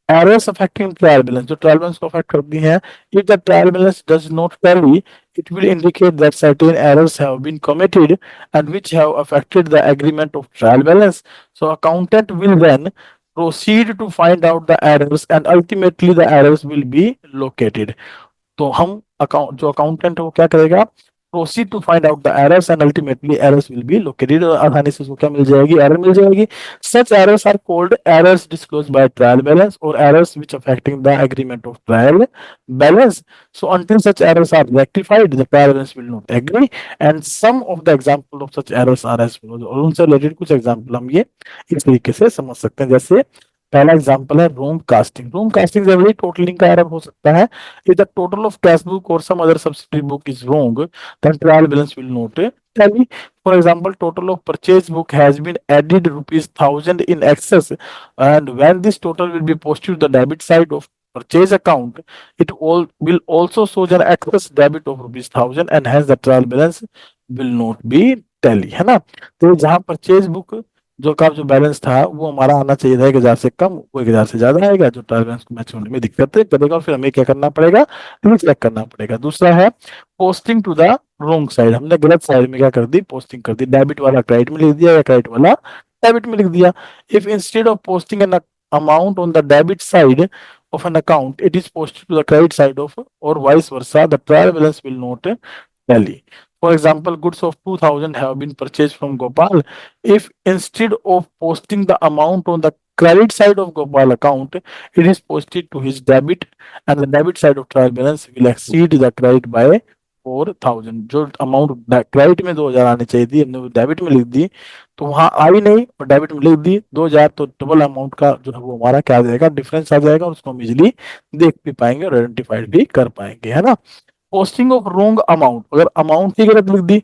एरर्स अफेक्टिंग ट्रायल बैलेंस, जो ट्रायल बैलेंस को अफेक्ट करती हैं, if the trial balance does not tally it will indicate that certain errors have been committed and which have affected the agreement of trial balance. So accountant will then proceed to find out the errors and ultimately the errors will be located. तो हम account जो accountant है वो क्या करेगा, proceed to find out the errors and ultimately errors will be located, और आसानी से उसको क्या मिल जाएगी, एरर मिल जाएगी। Such errors are called errors disclosed by trial balance और errors which affecting the agreement of trial balance. So until such errors are rectified the trial balance will not agree, and some of the example of such errors are as follows। और उनसे related कुछ example हम ये इस तरीके से समझ सकते हैं। जैसे पहला एग्जांपल है room casting. Room casting generally totalling का एरर हो सकता है। if the total of cash book or some other subsidiary book is wrong then trial balance will not tally। For example, total of purchase book has been added rupees 1000 in excess, and when this total will be posted to the debit side of purchase account it all will also show an excess debit of rupees 1000 and hence the trial balance will not be tally, है ना। तो जहां purchase book जो का जो balance था वो हमारा आना चाहिए था 1000 से कम, वो 1000 से ज्यादा आएगा, जो ट्रायल बैलेंस को मैच होने में दिक्कत करेगा, और फिर हमें क्या करना पड़ेगा, रिचेक करना पड़ेगा। दूसरा है posting to the wrong side, हमने गलत साइड में क्या कर दी, पोस्टिंग कर दी, डेबिट वाला क्रेडिट में लिख दिया या क्रेडिट वाला डेबिट में लिख दिया। If instead of posting an amount on the debit side of an account it is posted to the credit side of, or vice versa, the trial balance will not tally। For example, goods of 2000 have been purchased from Gopal. If instead of posting the amount on the credit side of Gopal account, it is posted to his debit, and the debit side of trial balance will exceed the credit by 4000। जो amount credit में 2000 आनी चाहिए थी हमने वो debit में लिख दी, तो वहां आई नहीं और डेबिट में लिख दी 2000, तो डबल अमाउंट का जो है वो हमारा क्या आ जाएगा, डिफरेंस आ जाएगा, और उसको हम इजिली देख भी पाएंगे और आइडेंटिफाइड भी कर पाएंगे, है ना। पोस्टिंग ऑफ रोंग अमाउंट, अगर अमाउंट ही गलत लिख दी,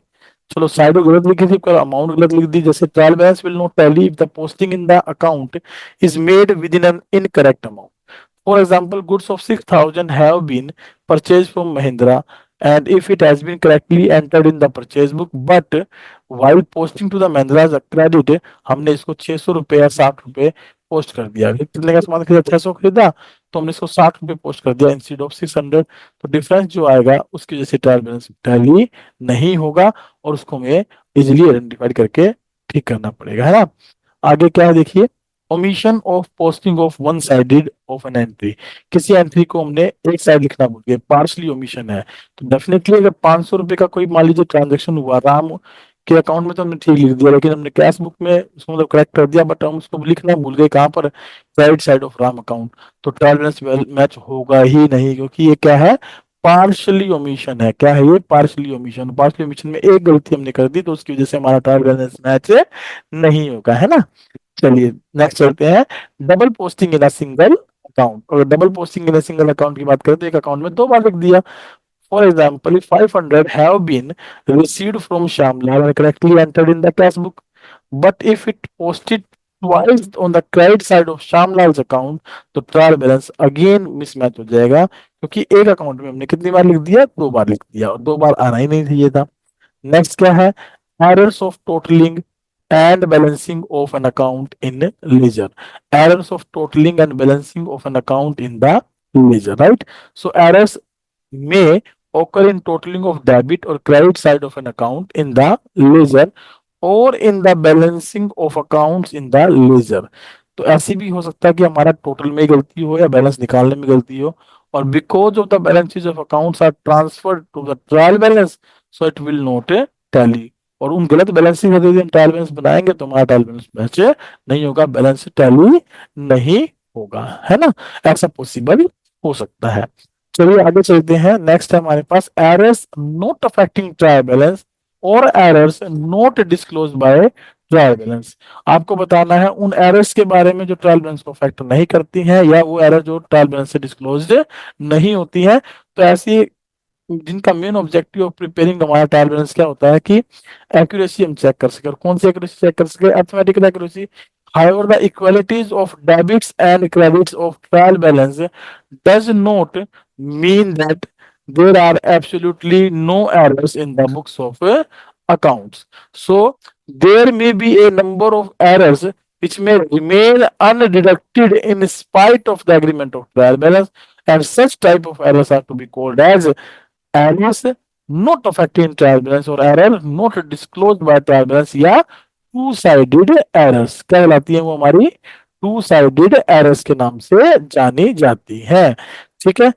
चलो साइड गलत लिखी थी पर अमाउंट गलत लिख दी, जैसे trial balance will not tally if the posting in the account is made with in an incorrect amount. For example, goods of 6000 have been purchased from Mahindra, and if it has been correctly entered in the purchase book, but while posting to the Mahindra's credit, हमने इसको 600 रुपए या 60 रुपए post कर दिया। कितने का सामान खरीदा, 600 खरीदा, तो हमने इसको 60 रुपए पोस्ट कर दिया इंस्टेड ऑफ 600। तो डिफरेंस जो आएगा उसकी वजह से ट्रायल बैलेंस टैली नहीं होगा, और उसको हमें इजिली आइडेंटिफाइड करके ठीक करना पड़ेगा, है ना। आगे क्या है देखिए, omission of posting of one sided of an entry, किसी एंट्री को हमने एक साइड लिखना भूल गए, पार्शली ओमिशन है। तो डेफिनेटली अगर 500 रुपए का कोई मान लीजिए ट्रांजेक्शन हुआ, राम के अकाउंट में तो हमने ठीक लिख दिया, लेकिन हमने कैश बुक में उसको मतलब करेक्ट कर दिया, बट हम उसको लिखना भूल गए कहाँ पर, credit side of Ram account, तो ट्रायल बैलेंस मैच होगा ही नहीं, क्योंकि ये क्या है, पार्शली ओमिशन है। क्या है ये, पार्शली ओमिशन। पार्शली ओमिशन में एक गलती हमने कर दी तो उसकी वजह से हमारा ट्रायल बैलेंस मैच नहीं होगा, है ना। चलिए नेक्स्ट चलते हैं, double posting in a single account. अगर double posting in a single account की बात करें तो एक अकाउंट में दो बार लिख दिया। For example, 500 have been received from Shyamlal and correctly entered in the cash book, but if it posted twice on the credit side of Shyamlal's account, तो ट्रायल बैलेंस अगेन मिसमैच हो जाएगा, क्योंकि एक account में हमने कितनी बार लिख दिया, दो बार लिख दिया, और दो बार आना ही नहीं चाहिए था। नेक्स्ट क्या है, errors of totalling and balancing of an account in ledger, errors of totaling and balancing of an account in the ledger, right? So errors may occur in totaling of debit or credit side of an account in the ledger और in the balancing of accounts in the ledger. तो ऐसे भी हो सकता है कि हमारा total में गलती हो या बैलेंस निकालने में गलती हो, और because of the balances of accounts are transferred to the trial balance, so it will not tally. और उन गलत बैलेंसिंग यदि हम ट्रायल बैलेंस बनाएंगे तो हमारा ट्रायल बैलेंस मैच नहीं होगा, बैलेंस टैली नहीं होगा, है ना। ऐसा पॉसिबल हो सकता है। चलिए आगे चलते हैं। नेक्स्ट है हमारे पास errors not affecting trial balance और errors not disclose by trial balance. आपको बताना है उन एरर्स के बारे में जो ट्रायल बैलेंस को अफेक्ट नहीं करती हैं, या वो एरर जो ट्रायल बैलेंस से डिस्क्लोज नहीं होती है। तो ऐसी जिनका मेन ऑब्जेक्टिव ऑफ प्रिपेयरिंग हमारा ट्रायल बैलेंस क्या होता है कि एक्यूरेसी हम चेक कर सके। और कौन सी एक्यूरेसी चेक कर सके? Arithmetical accuracy. However, the equalities of debits and credits of trial balance does not mean that there are absolutely no errors in the books of accounts. So there may be a number of errors which may remain undeducted in spite of the agreement of trial balance, and such type of errors are to be called as errors not affecting trial balance और error not disclosed by trial balance या to sided errors. क्या कहलाती है वो? हमारी to sided errors के नाम से जानी जाती है। ठीक है।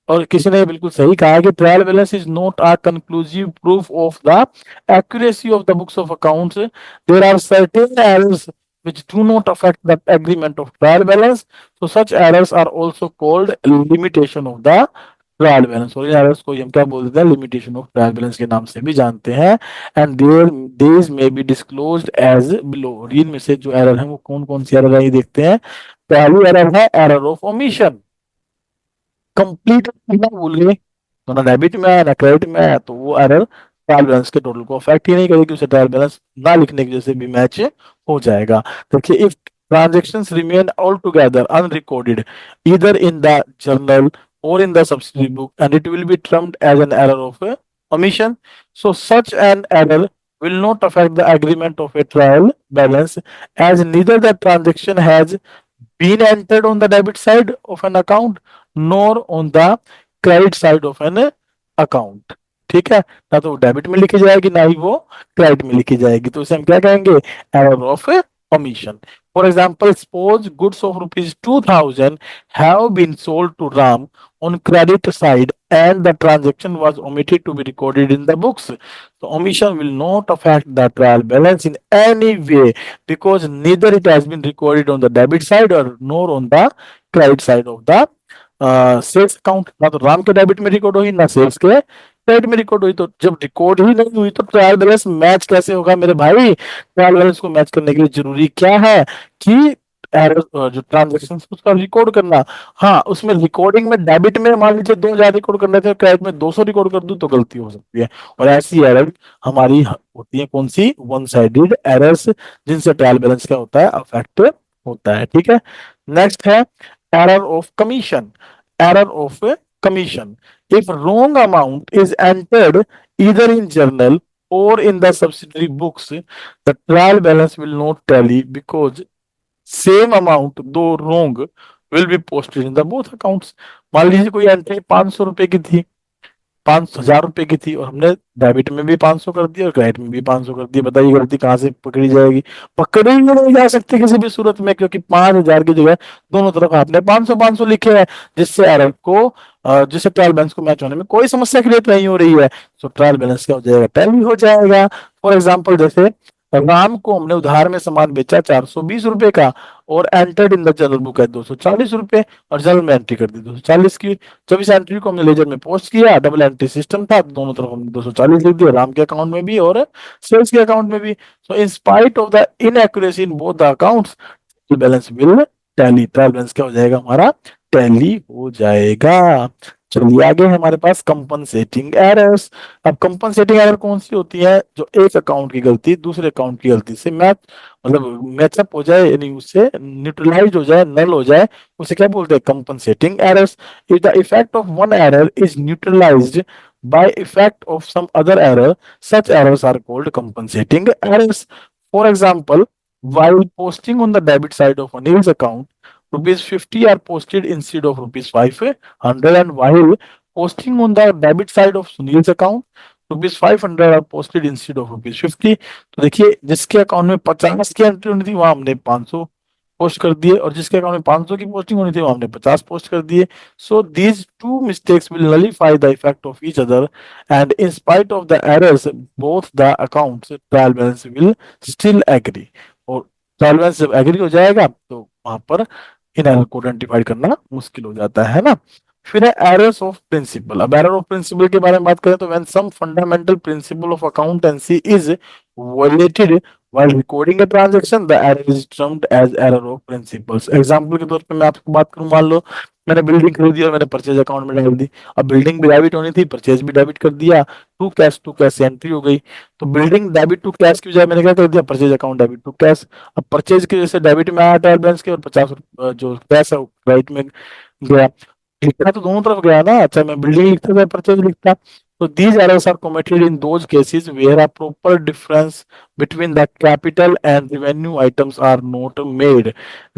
और किसी ने बिल्कुल सही कहा कि trial balance is not a conclusive proof of the accuracy of the books of accounts. There are certain errors which do not affect the agreement of trial balance, so such errors are also called limitation of the trial balance. और इन errors को हम क्या बोलते हैं? Limitation of trial balance के नाम से भी जानते हैं। And there these may be disclosed as below. और इनमें से जो एरर है वो कौन कौन सी एरर है ये देखते हैं। पहली एरर है एरर ऑफ ओमिशन। कंप्लीट ना भूल गए, तो ना डेबिट में है ना क्रेडिट में है, तो वो एरर ट्रायल बैलेंस के टोटल को अफेक्ट ही नहीं करेगी, उसे ट्रायल बैलेंस ना लिखने की वजह से भी मैच हो जाएगा। देखिए, if transactions remain altogether unrecorded either in the journal or in the subsidiary book, and it will be termed as an error of omission. So such an error will not affect the agreement of a trial balance, as neither the transaction has been entered on the debit side of an account nor on the credit side of an account। ठीक है, ना तो वो debit में लिखी जाएगी ना ही वो क्रेडिट में लिखी जाएगी, तो इसे हम क्या कहेंगे? Error of omission. For example, suppose goods of rupees 2000 have been sold to Ram on credit side and the transaction was omitted to be recorded in the books. So omission will not affect the trial balance in any way because neither it has been recorded on the debit side or nor on the credit side of the sales account. ना तो राम के debit में record हुई ना sales के credit में record हुई। तो जब रिकॉर्ड ही नहीं हुई तो ट्रायल बैलेंस मैच कैसे होगा मेरे भाई? ट्रायल बैलेंस को मैच करने के लिए जरूरी क्या है कि एरर जो ट्रांजेक्शन उसका रिकॉर्ड करना। हाँ, उसमें रिकॉर्डिंग में डेबिट में मान लीजिए 2000 रिकॉर्ड करने थे, क्रेडिट में 200 रिकॉर्ड कर दूं तो गलती हो सकती है। और ऐसी एरर हमारी होती है कौन सी? वन साइडेड एरर्स, जिनसे ट्रायल बैलेंस क्या होता है? अफेक्ट होता है। ठीक है। नेक्स्ट है error of commission. Error of commission. If wrong amount is entered either in journal or in the subsidiary books, the trial balance will not tally because same amount though wrong will be posted in the both accounts. मान लीजिए कोई entry 500 रुपए की थी, 5,000 रुपए की थी, और हमने डेबिट में भी 500 कर दिया और क्रेडिट में भी 500 कर दिया। बताइए गलती कहाँ से पकड़ी जाएगी? पकड़ी ही नहीं जा सकती किसी भी सूरत में, क्योंकि 5,000 की जगह दोनों तरफ आपने 500 लिखे हैं, जिससे एरर को जिससे ट्रायल बैलेंस को मैच होने में कोई समस्या क्रिएट नहीं हो रही है। सो ट्रायल बैलेंस क्या हो जाएगा? टैली हो जाएगा। फॉर एग्जाम्पल, जैसे राम को हमने उधार में सामान बेचा 420 रुपए का और entered in the general book है 240 रुपए, और जनरल में एंट्री कर दी 240 की। जब इस एंट्री को हमने लेजर में पोस्ट किया, डबल एंट्री सिस्टम था, दोनों तरफ हमने 240 लिख दिया, राम के अकाउंट में भी और सेल्स के अकाउंट में भी। So in spite of the inaccuracy in both the accounts, balance will tally. Trial balance क्या हो जाएगा? हमारा टैली हो जाएगा। चलिए आगे हमारे पास कंपनसेटिंग एरर्स। अब कंपनसेटिंग एरर कौन सी होती है? जो एक अकाउंट की गलती दूसरे अकाउंट की गलती से मतलब मैचअप हो जाए, यानी उससे न्यूट्रलाइज हो जाए, नल हो जाए, उसे क्या बोलते हैं? Compensating errors. If the effect of one error is neutralised by effect of some other error, such errors are called compensating errors. For example, while posting on the debit side of Anil's account, rupees 50 are posted instead of rupees 500, and while posting on the debit side of Sunil's account, ₹500 are posted instead of ₹50। तो देखिए जिसके account में 50 की entry होनी थी वहां हमने 500 post कर दिए, और जिसके अकाउंट में 500 की पोस्टिंग होनी थी वहां हमने 50 पोस्ट कर दिए। So these two mistakes will nullify the effect of each other, and in spite of the errors both the accounts trial balance will still agree. और ट्रायल बैलेंस जब एग्री हो जाएगा तो वहां पर इन एरर को आइडेंटिफाई करना मुश्किल हो जाता है ना। फिर है एरर्स ऑफ प्रिंसिपल। अब एरर ऑफ प्रिंसिपल के बारे में बात करें तो when some fundamental principle of accountancy is violated while recording a transaction, the error is termed as error of principles। Example के तौर पे मैं आपको बात करूं, मान लो मैंने बिल्डिंग खरीदी और मैंने परचेज अकाउंट में डाल दी। अब बिल्डिंग भी डेबिट होनी थी, परचेज भी डेबिट कर दिया, टू कैश एंट्री हो गई। तो बिल्डिंग डेबिट टू कैश की बजाय मैंने क्या कर दिया, purchase account debit to cash. अब परचेज की वजह से डेबिट में आया ट्रायल बैलेंस के, और 50 जो कैश है वो क्रेडिट में गया। लिखना तो दोनों तरफ गया ना, अच्छा मैं बिल्डिंग लिखता था परचेज लिखता। So these errors are committed in those cases where a proper difference between the capital and revenue items are not made।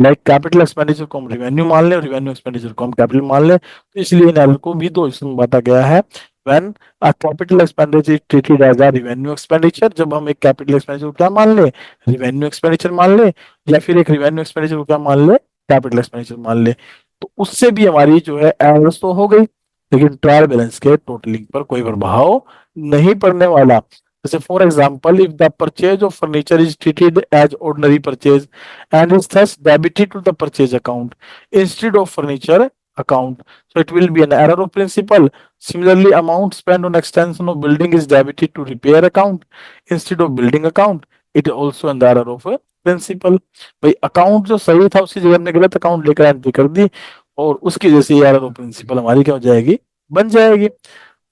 Like capital expenditure को हम revenue मान लें और revenue expenditure को हम capital मान लें, तो इसलिए इन error को भी दो हिस्सों में बांटा गया है। When a capital expenditure is treated as a revenue expenditure, जब हम एक capital expenditure को क्या मान लें, revenue expenditure मान लें, या फिर एक revenue expenditure को क्या मान लें, capital expenditure मान लें, तो उससे भी हमारी जो है errors तो हो गई, लेकिन ट्रायल बैलेंस के टोटलिंग पर कोई प्रभाव नहीं पड़ने वाला। जैसे for example, if the purchase of furniture is treated as ordinary purchase and is thus debited to the purchase account instead of furniture account, so it will be an error of principle। Similarly, amount spent on extension of building is debited to repair account instead of building account, it is also an error of principle। भाई account जो सही था उसकी जगह हमने गलत account लेकर entry कर दी, और उसकी वजह से एरर ऑफ प्रिंसिपल हमारी क्या हो जाएगी, बन जाएगी।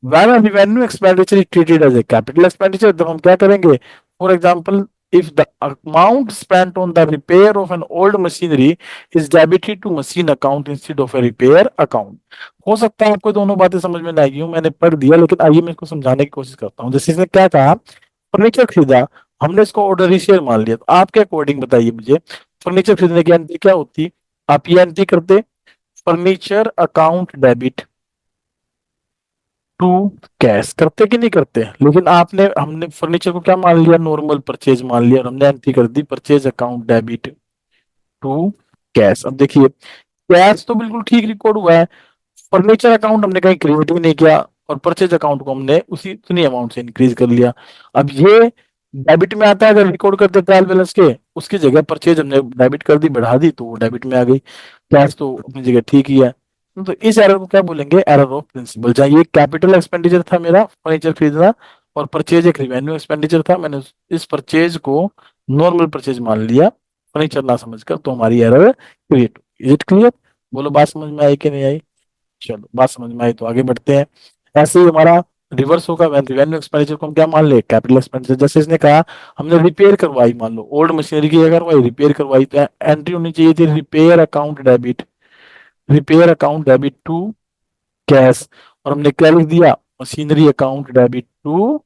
When a revenue expenditure is treated as a capital expenditure, जब हम क्या करेंगे, for example if the amount spent on the repair of an old machinery is debited to machine account instead of a repair account। हो सकता है आपको दोनों बातें समझ में ना आई हो, मैंने पढ़ दिया, लेकिन आइए मैं इसको समझाने की कोशिश करता हूँ। जैसे इसने क्या कहा, फर्नीचर खरीदा, हमने इसको ऑर्डनरी शेयर मान लिया, तो आपके अकॉर्डिंग बताइए मुझे, फर्नीचर खरीदने की एंट्री क्या होती, आप ये एंट्री करते, furniture account debit to cash, करते कि नहीं करते। लेकिन हमने फर्नीचर को क्या मान लिया, नॉर्मल परचेज मान लिया, और हमने एंट्री कर दी purchase account debit to cash. अब देखिए कैश तो बिल्कुल ठीक रिकॉर्ड हुआ है, फर्नीचर अकाउंट हमने कहीं क्रिएट ही नहीं किया, और परचेज अकाउंट को हमने उसी उतनी अमाउंट से इंक्रीज कर लिया। अब ये डेबिट में आता है, अगर रिकॉर्ड करते ट्रायल बैलेंस के, उसकी जगह परचेज हमने डेबिट कर दी, बढ़ा दी, तो वो डेबिट में आ गई। कैश तो अपनी जगह ठीक ही है। तो इस एरर को क्या बोलेंगे, एरर ऑफ प्रिंसिपल। जहाँ ये कैपिटल एक्सपेंडिचर था मेरा फर्नीचर खरीदना, और परचेज एक रिवेन्यू एक्सपेंडिचर था, मैंने इस परचेज को नॉर्मल परचेज मान लिया फर्नीचर ना समझकर, तो हमारी error create. Is it clear, बोलो बात समझ में आई कि नहीं आई। चलो बात समझ में आई तो आगे बढ़ते हैं। ऐसे ही हमारा रिवर्स होगा, रिवेन्यू एक्सपेंडिचर को हम क्या मान ले, कैपिटल एक्सपेंडिचर। जैसे इसने कहा हमने रिपेयर करवाई, मान लो ओल्ड मशीनरी की करवाई, रिपेयर करवाई, तो एंट्री होनी चाहिए थी repair account debit, repair account debit to cash, और हमने क्या लिख दिया, machinery account debit to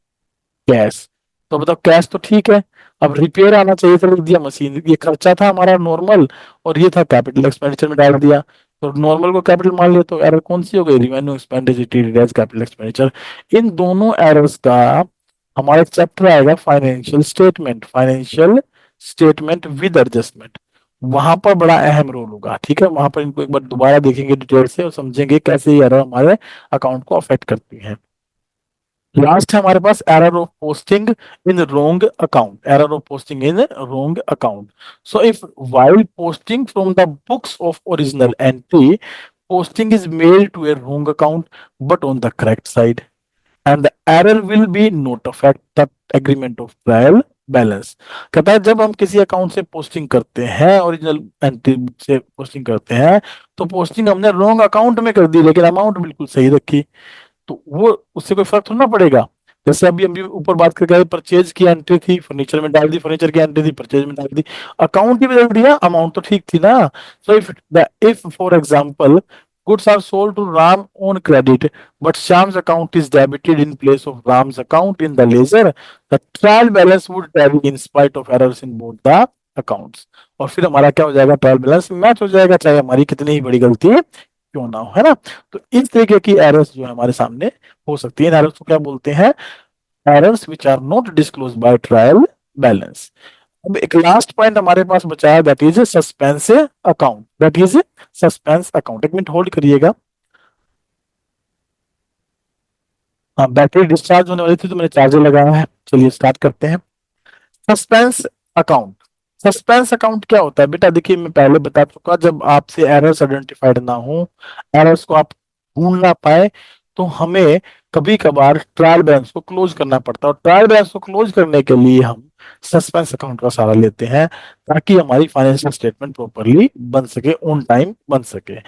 cash. तो बताओ कैश तो ठीक है, अब रिपेयर आना चाहिए था, लिख दिया मशीन, ये खर्चा था हमारा नॉर्मल, और ये था कैपिटल एक्सपेंडिचर में डाल दिया, तो नॉर्मल को कैपिटल मान लिया, तो एरर कौन सी हो गई, revenue expenditure treated as capital expenditure. इन दोनों एरर्स का हमारा चैप्टर आएगा financial statement, financial statement with adjustment, वहां पर बड़ा अहम रोल होगा। ठीक है, वहां पर इनको एक बार दोबारा देखेंगे डिटेल से और समझेंगे कैसे ये एरर हमारे अकाउंट को अफेक्ट करती है। लास्ट है हमारे पास error of posting in wrong account, error of posting in wrong account. So if while posting from the books of original entry, posting is mailed to a wrong account but on the correct side, and the error will be not affect the agreement of trial balance. कहता है जब हम किसी account से posting करते हैं, original entry से posting करते हैं, तो पोस्टिंग हमने रॉन्ग अकाउंट में कर दी, लेकिन अमाउंट बिल्कुल सही रखी, तो वो उससे कोई फर्क थोड़ा पड़ेगा। जैसे अभी हम ऊपर बात करके परचेज की एंट्री थी, फर्नीचर में डाल दी, फर्नीचर की एंट्री थी, परचेज में डाल दी, अकाउंट ही बदल दिया, अमाउंट तो ठीक थी ना। So if for example goods are sold to Ram on credit, but Shyam's account is debited in place of Ram's account in the ledger, the trial balance would tally in spite of errors in both the accounts। और फिर हमारा क्या हो जाएगा, trial balance match हो जाएगा, चाहे हमारी कितनी ही बड़ी गलती क्यों ना हो, है ना। तो इस तरीके की एरर्स जो है हमारे सामने हो सकती है। इन एरर्स को क्या बोलते हैं? Errors which are not disclose by trial balance. अब एक लास्ट पॉइंट हमारे पास बचा है, that is suspense account. That is suspense account. एक मिनट होल्ड करिएगा। हाँ, बैटरी डिस्चार्ज होने वाली थी तो मैंने चार्जर लगाया है। चलिए स्टार्ट करते हैं। Suspense account. सस्पेंस अकाउंट क्या होता है बेटा? देखिए मैं पहले बता चुका, जब आपसे एरर्स आइडेंटिफाइड ना हो, एरर्स को आप ढूंढ ना पाए, तो हमें कभी कभार ट्रायल बैलेंस को क्लोज करना पड़ता है। और ट्रायल बैलेंस को क्लोज करने के लिए हम सस्पेंस अकाउंट का सहारा लेते हैं, ताकि हमारी फाइनेंशियल स्टेटमेंट प्रॉपरली बन सके, ऑन टाइम बन सके।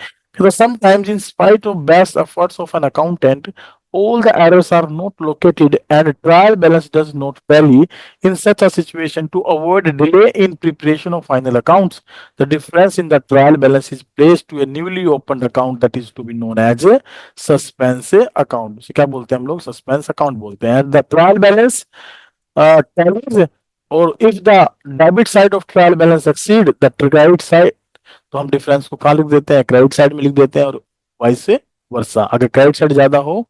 Sometimes, in spite of best efforts of an accountant, all the errors are not located and trial balance does not tally. In such a situation, to avoid delay in preparation of final accounts, the difference in the trial balance is placed to a newly opened account that is to be known as a suspense account. इसे क्या बोलते हैं हम लोग? Suspense account बोलते हैं। The trial balance tallies, और if the debit side of trial balance exceed the credit side, तो हम डिफरेंस को कहाँ लिख देते हैं? क्रेडिट साइड में लिख देते हैं, और वाइस वर्सा। अगर क्रेडिट साइड ज्यादा हो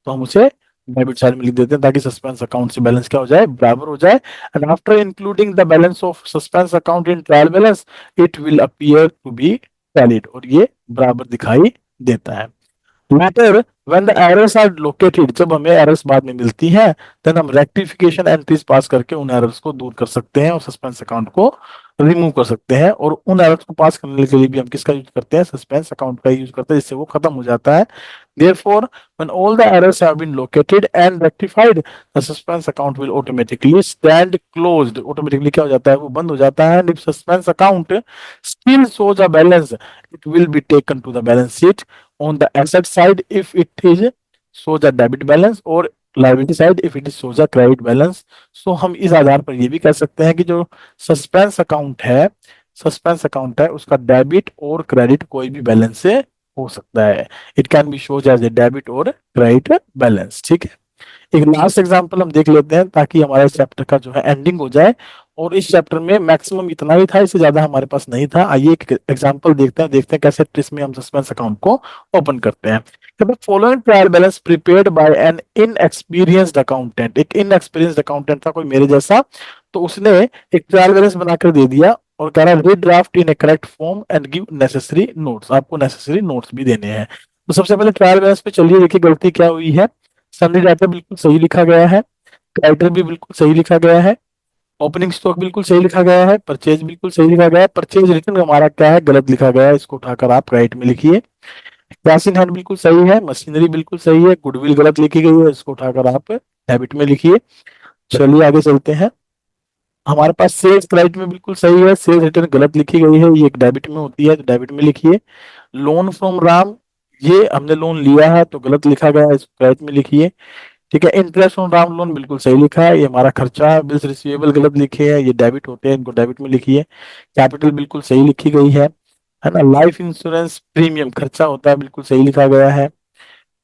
तो हम उसे डेबिट साइड में लिख देते हैं, ताकि सस्पेंस अकाउंट से बैलेंस क्या हो जाए? बराबर हो जाए। And after including the balance of suspense account in trial balance, it will appear to be valid, और ये बराबर दिखाई देता है। Later, when the errors are located, जब हमें एरर्स बाद में मिलती हैं, then हम रेक्टिफिकेशन एंट्रीज पास करके उन एरर्स को दूर कर सकते हैं और सस्पेंस अकाउंट को रिमूव कर सकते हैं। और उन एरर्स को पास करने के लिए भी हम किसका यूज करते हैं? सस्पेंस अकाउंट का यूज करते हैं, जिससे वो खत्म हो जाता है। Therefore, when all the errors have been located and rectified, the suspense account will automatically stand closed. Automatically क्या हो जाता है? वो बंद हो जाता है। And if suspense account still shows a balance, it will be taken to the balance sheet on the asset side if it is shows a debit balance, और liability side if it is shows a credit balance. So हम इस आधार पर ये भी कह सकते हैं कि जो सस्पेंस अकाउंट है, सस्पेंस अकाउंट है, उसका डेबिट और क्रेडिट कोई भी बैलेंस से हो सकता है। It can be shows as a debit और क्रेडिट बैलेंस। ठीक है, एक लास्ट एग्जांपल हम देख लेते हैं, ताकि हमारे चैप्टर का जो है एंडिंग हो जाए। और इस चैप्टर में मैक्सिमम इतना ही था, इससे ज्यादा हमारे पास नहीं था। आइए एक एग्जांपल देखते हैं कैसे इसमें हम सस्पेंस अकाउंट को ओपन करते हैं। Following trial balance prepared by an inexperienced accountant. एक इनएक्सपीरियंस्ड अकाउंटेंट था कोई मेरे जैसा, तो उसने एक ट्रायल बैलेंस बनाकर दे दिया और कह रहा है read draft in A correct form and give necessary notes. आपको नेसेसरी नोट्स भी देने हैं। तो सबसे पहले ट्रायल बैलेंस पे चलिए, देखिए गलती क्या हुई है। सन्नी डाटा बिल्कुल सही लिखा गया है, क्रेडिटर भी बिल्कुल सही लिखा गया है, ओपनिंग स्टॉक बिल्कुल सही लिखा गया है, परचेज बिल्कुल सही लिखा गया है। परचेज रिटर्न हमारा क्या है? गलत लिखा गया है, इसको उठाकर आप क्रेडिट में लिखिए। कैश इन हैंड बिल्कुल सही है, मशीनरी बिल्कुल सही है, गुडविल गलत लिखी गई है, इसको उठाकर आप डेबिट में लिखिए। चलिए आगे चलते हैं। हमारे पास सेल्स क्रेडिट में बिल्कुल सही है, सेल्स रिटर्न गलत लिखी गई है, ये एक डेबिट में होती है तो डेबिट में लिखिए। लोन फ्रॉम राम, ये हमने लोन लिया है तो गलत लिखा गया है, इसको क्रेडिट में लिखिए। ठीक है, इंटरेस्ट ऑन राम लोन बिल्कुल सही लिखा है, ये हमारा खर्चा है। बिल्स रिसीवेबल गलत लिखे हैं, ये डेबिट होते हैं, इनको डेबिट में लिखिए। कैपिटल बिल्कुल सही लिखी गई है ना। लाइफ इंश्योरेंस प्रीमियम खर्चा होता है, बिल्कुल सही लिखा गया है।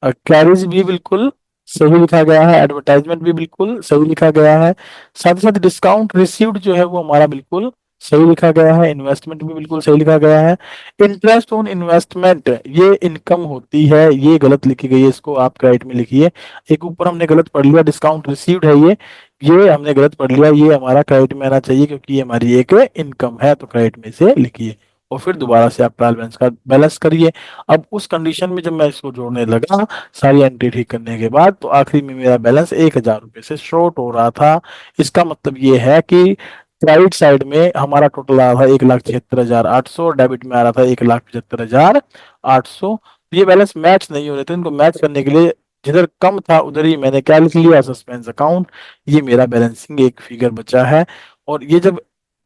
कैरेज भी बिल्कुल सही लिखा गया है, एडवर्टाइजमेंट भी बिल्कुल सही लिखा गया है। साथ ही साथ डिस्काउंट रिसीव्ड जो है वो हमारा बिल्कुल सही लिखा गया है। इन्वेस्टमेंट भी बिल्कुल सही लिखा गया है। इंटरेस्ट ऑन इन्वेस्टमेंट ये इनकम होती है, ये गलत लिखी गई है, इसको आप क्रेडिट में लिखिए। एक ऊपर हमने गलत पढ़ लिया, डिस्काउंट रिसीव्ड है ये हमने गलत पढ़ लिया, ये हमारा क्रेडिट में आना चाहिए क्योंकि ये हमारी एक इनकम है, तो क्रेडिट में से लिखिए। और फिर दोबारा से आप ट्रायल बैलेंस का बैलेंस करिए। अब उस कंडीशन में जब मैं इसको जोड़ने लगा, सारी एंट्री ठीक करने के बाद, तो आखिरी में मेरा बैलेंस 1,000 रुपए से शॉर्ट हो रहा था। इसका मतलब ये है कि क्रेडिट साइड में हमारा टोटल आ रहा था 1,76,800, डेबिट में आ रहा था 1,75,800। ये बैलेंस मैच नहीं हो रहे थे, इनको मैच करने के लिए जिधर कम था उधर ही मैंने क्या लिख लिया? Suspense account. ये मेरा बैलेंसिंग एक फिगर बचा है। और ये जब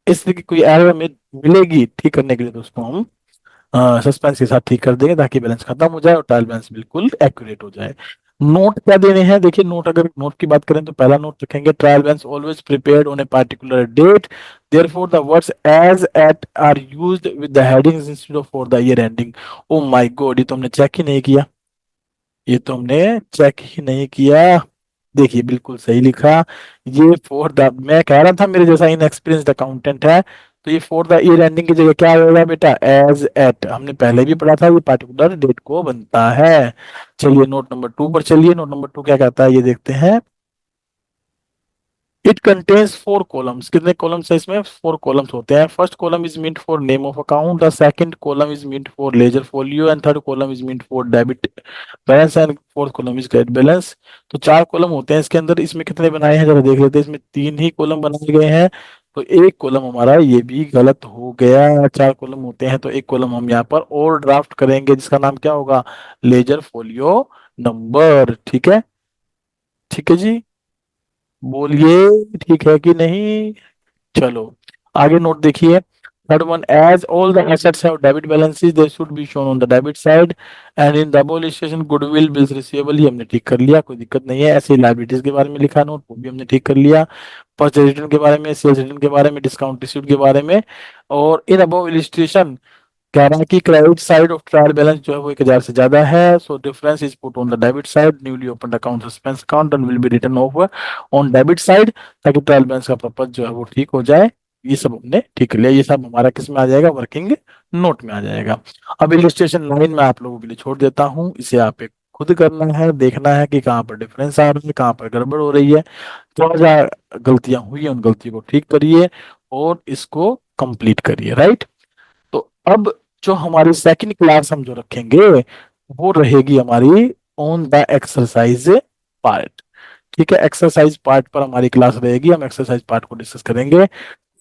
इस तरह की कोई एरर हमें मिलेगी ठीक करने के लिए, तो उसको हम सस्पेंस के साथ ठीक कर देंगे, ताकि बैलेंस खत्म हो जाए और ट्रायल बैलेंस बिल्कुल एक्यूरेट हो जाए। नोट क्या देने हैं? देखिए नोट, अगर नोट की बात करें तो पहला नोट रखेंगे, trial balance always prepared on a particular date, therefore the words as at are used with the headings instead of for the year ending. Oh my God, ये तो हमने चेक ही नहीं किया, ये तो हमने चेक ही नहीं किया। देखिए बिल्कुल सही लिखा। ये फॉर द, मैं कह रहा था मेरे जैसा इनएक्सपीरियंस्ड अकाउंटेंट है तो ये फॉर द ईयर एंडिंग की जगह क्या होगा बेटा, एज एट, हमने पहले भी पढ़ा था, ये पार्टिकुलर डेट को बनता है। चलिए नोट नंबर 2 पर चलिए, नोट नंबर 2 क्या कहता है ये देखते हैं। इट कंटेन्स 4 कॉलम्स, कितने कॉलम्स है इसमें, 4 कॉलम्स होते हैं। First column is meant for name of account, the second column is meant for ledger folio, and third column is meant for debit balance, and fourth column is credit balance. तो 4 column होते हैं इसके अंदर, इसमें कितने बनाए हैं जरा देख लेते हैं। इसमें 3 ही कॉलम बनाए गए हैं, तो एक कॉलम हमारा ये भी गलत हो गया। 4 कॉलम होते हैं तो एक कॉलम हम यहाँ पर और ड्राफ्ट करेंगे, जिसका नाम क्या होगा, लेजर फोलियो नंबर। ठीक है, ठीक है जी, बोलिए ठीक है कि नहीं। चलो आगे नोट देखिए। Third one, as all the assets have debit balances they should be shown on the debit side, and in the above illustration goodwill bills receivable, ये हमने ठीक कर लिया, कोई दिक्कत नहीं है। ऐसे लायबिलिटीज के बारे में लिखा नोट, वो भी हमने ठीक कर लिया। परचेज रिटर्न के बारे में, सेल्स रिटर्न के बारे में, डिस्काउंट रिसीव्ड के बारे में। और इन अबव इलस्ट्रेशन कह रहा है कि credit side of trial balance जो है वो 1,000 से ज्यादा है, so difference is put on the debit side, newly open account suspense account and will be return of on debit side, ताकि ट्रायल बैलेंस का पर्पज जो है वो ठीक हो जाए। ये सब हमने ठीक कर लिया, ये सब हमारा किस में आ जाएगा, वर्किंग नोट में आ जाएगा। अब इलिस्ट्रेशन लाइन में आप लोगों के लिए छोड़ देता हूँ, इसे आप एक खुद करना है, देखना है कि कहाँ पर डिफरेंस आ रहा है, कहाँ पर गड़बड़ हो रही है, क्या क्या गलतियां हुई है, उन गलतियों को ठीक करिए और इसको कंप्लीट करिए, राइट। तो अब जो हमारी सेकंड क्लास हम जो रखेंगे वो रहेगी हमारी ऑन द एक्सरसाइज पार्ट। ठीक है, एक्सरसाइज पार्ट पर हमारी क्लास रहेगी, हम एक्सरसाइज पार्ट को डिस्कस करेंगे।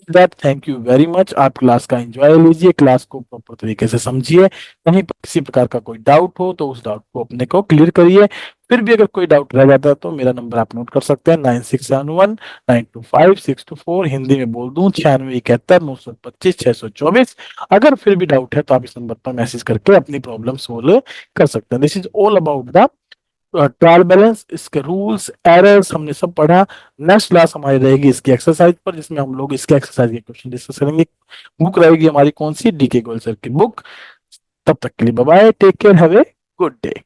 That thank you very much, आप क्लास का एंजॉय लीजिए, क्लास को प्रॉपर तरीके से समझिए, कहीं पर किसी प्रकार का कोई डाउट हो तो उस डाउट को अपने को क्लियर करिए। फिर भी अगर कोई डाउट रह जाता है तो मेरा नंबर आप नोट कर सकते हैं, 9671 925 624, हिंदी में बोल दूं 9671 925 624। अगर फिर भी डाउट है तो आप इस नंबर पर मैसेज करके अपनी प्रॉब्लम सोल्व कर सकते हैं। This is all about the trial balance, इसके रूल्स एरर्स हमने सब पढ़ा। नेक्स्ट क्लास हमारी रहेगी इसकी एक्सरसाइज पर, जिसमें हम लोग इसके एक्सरसाइज के क्वेश्चन डिस्कस करेंगे। बुक रहेगी हमारी कौन सी, डीके गोयल सर की बुक। तब तक के लिए bye bye, take care, have a good day.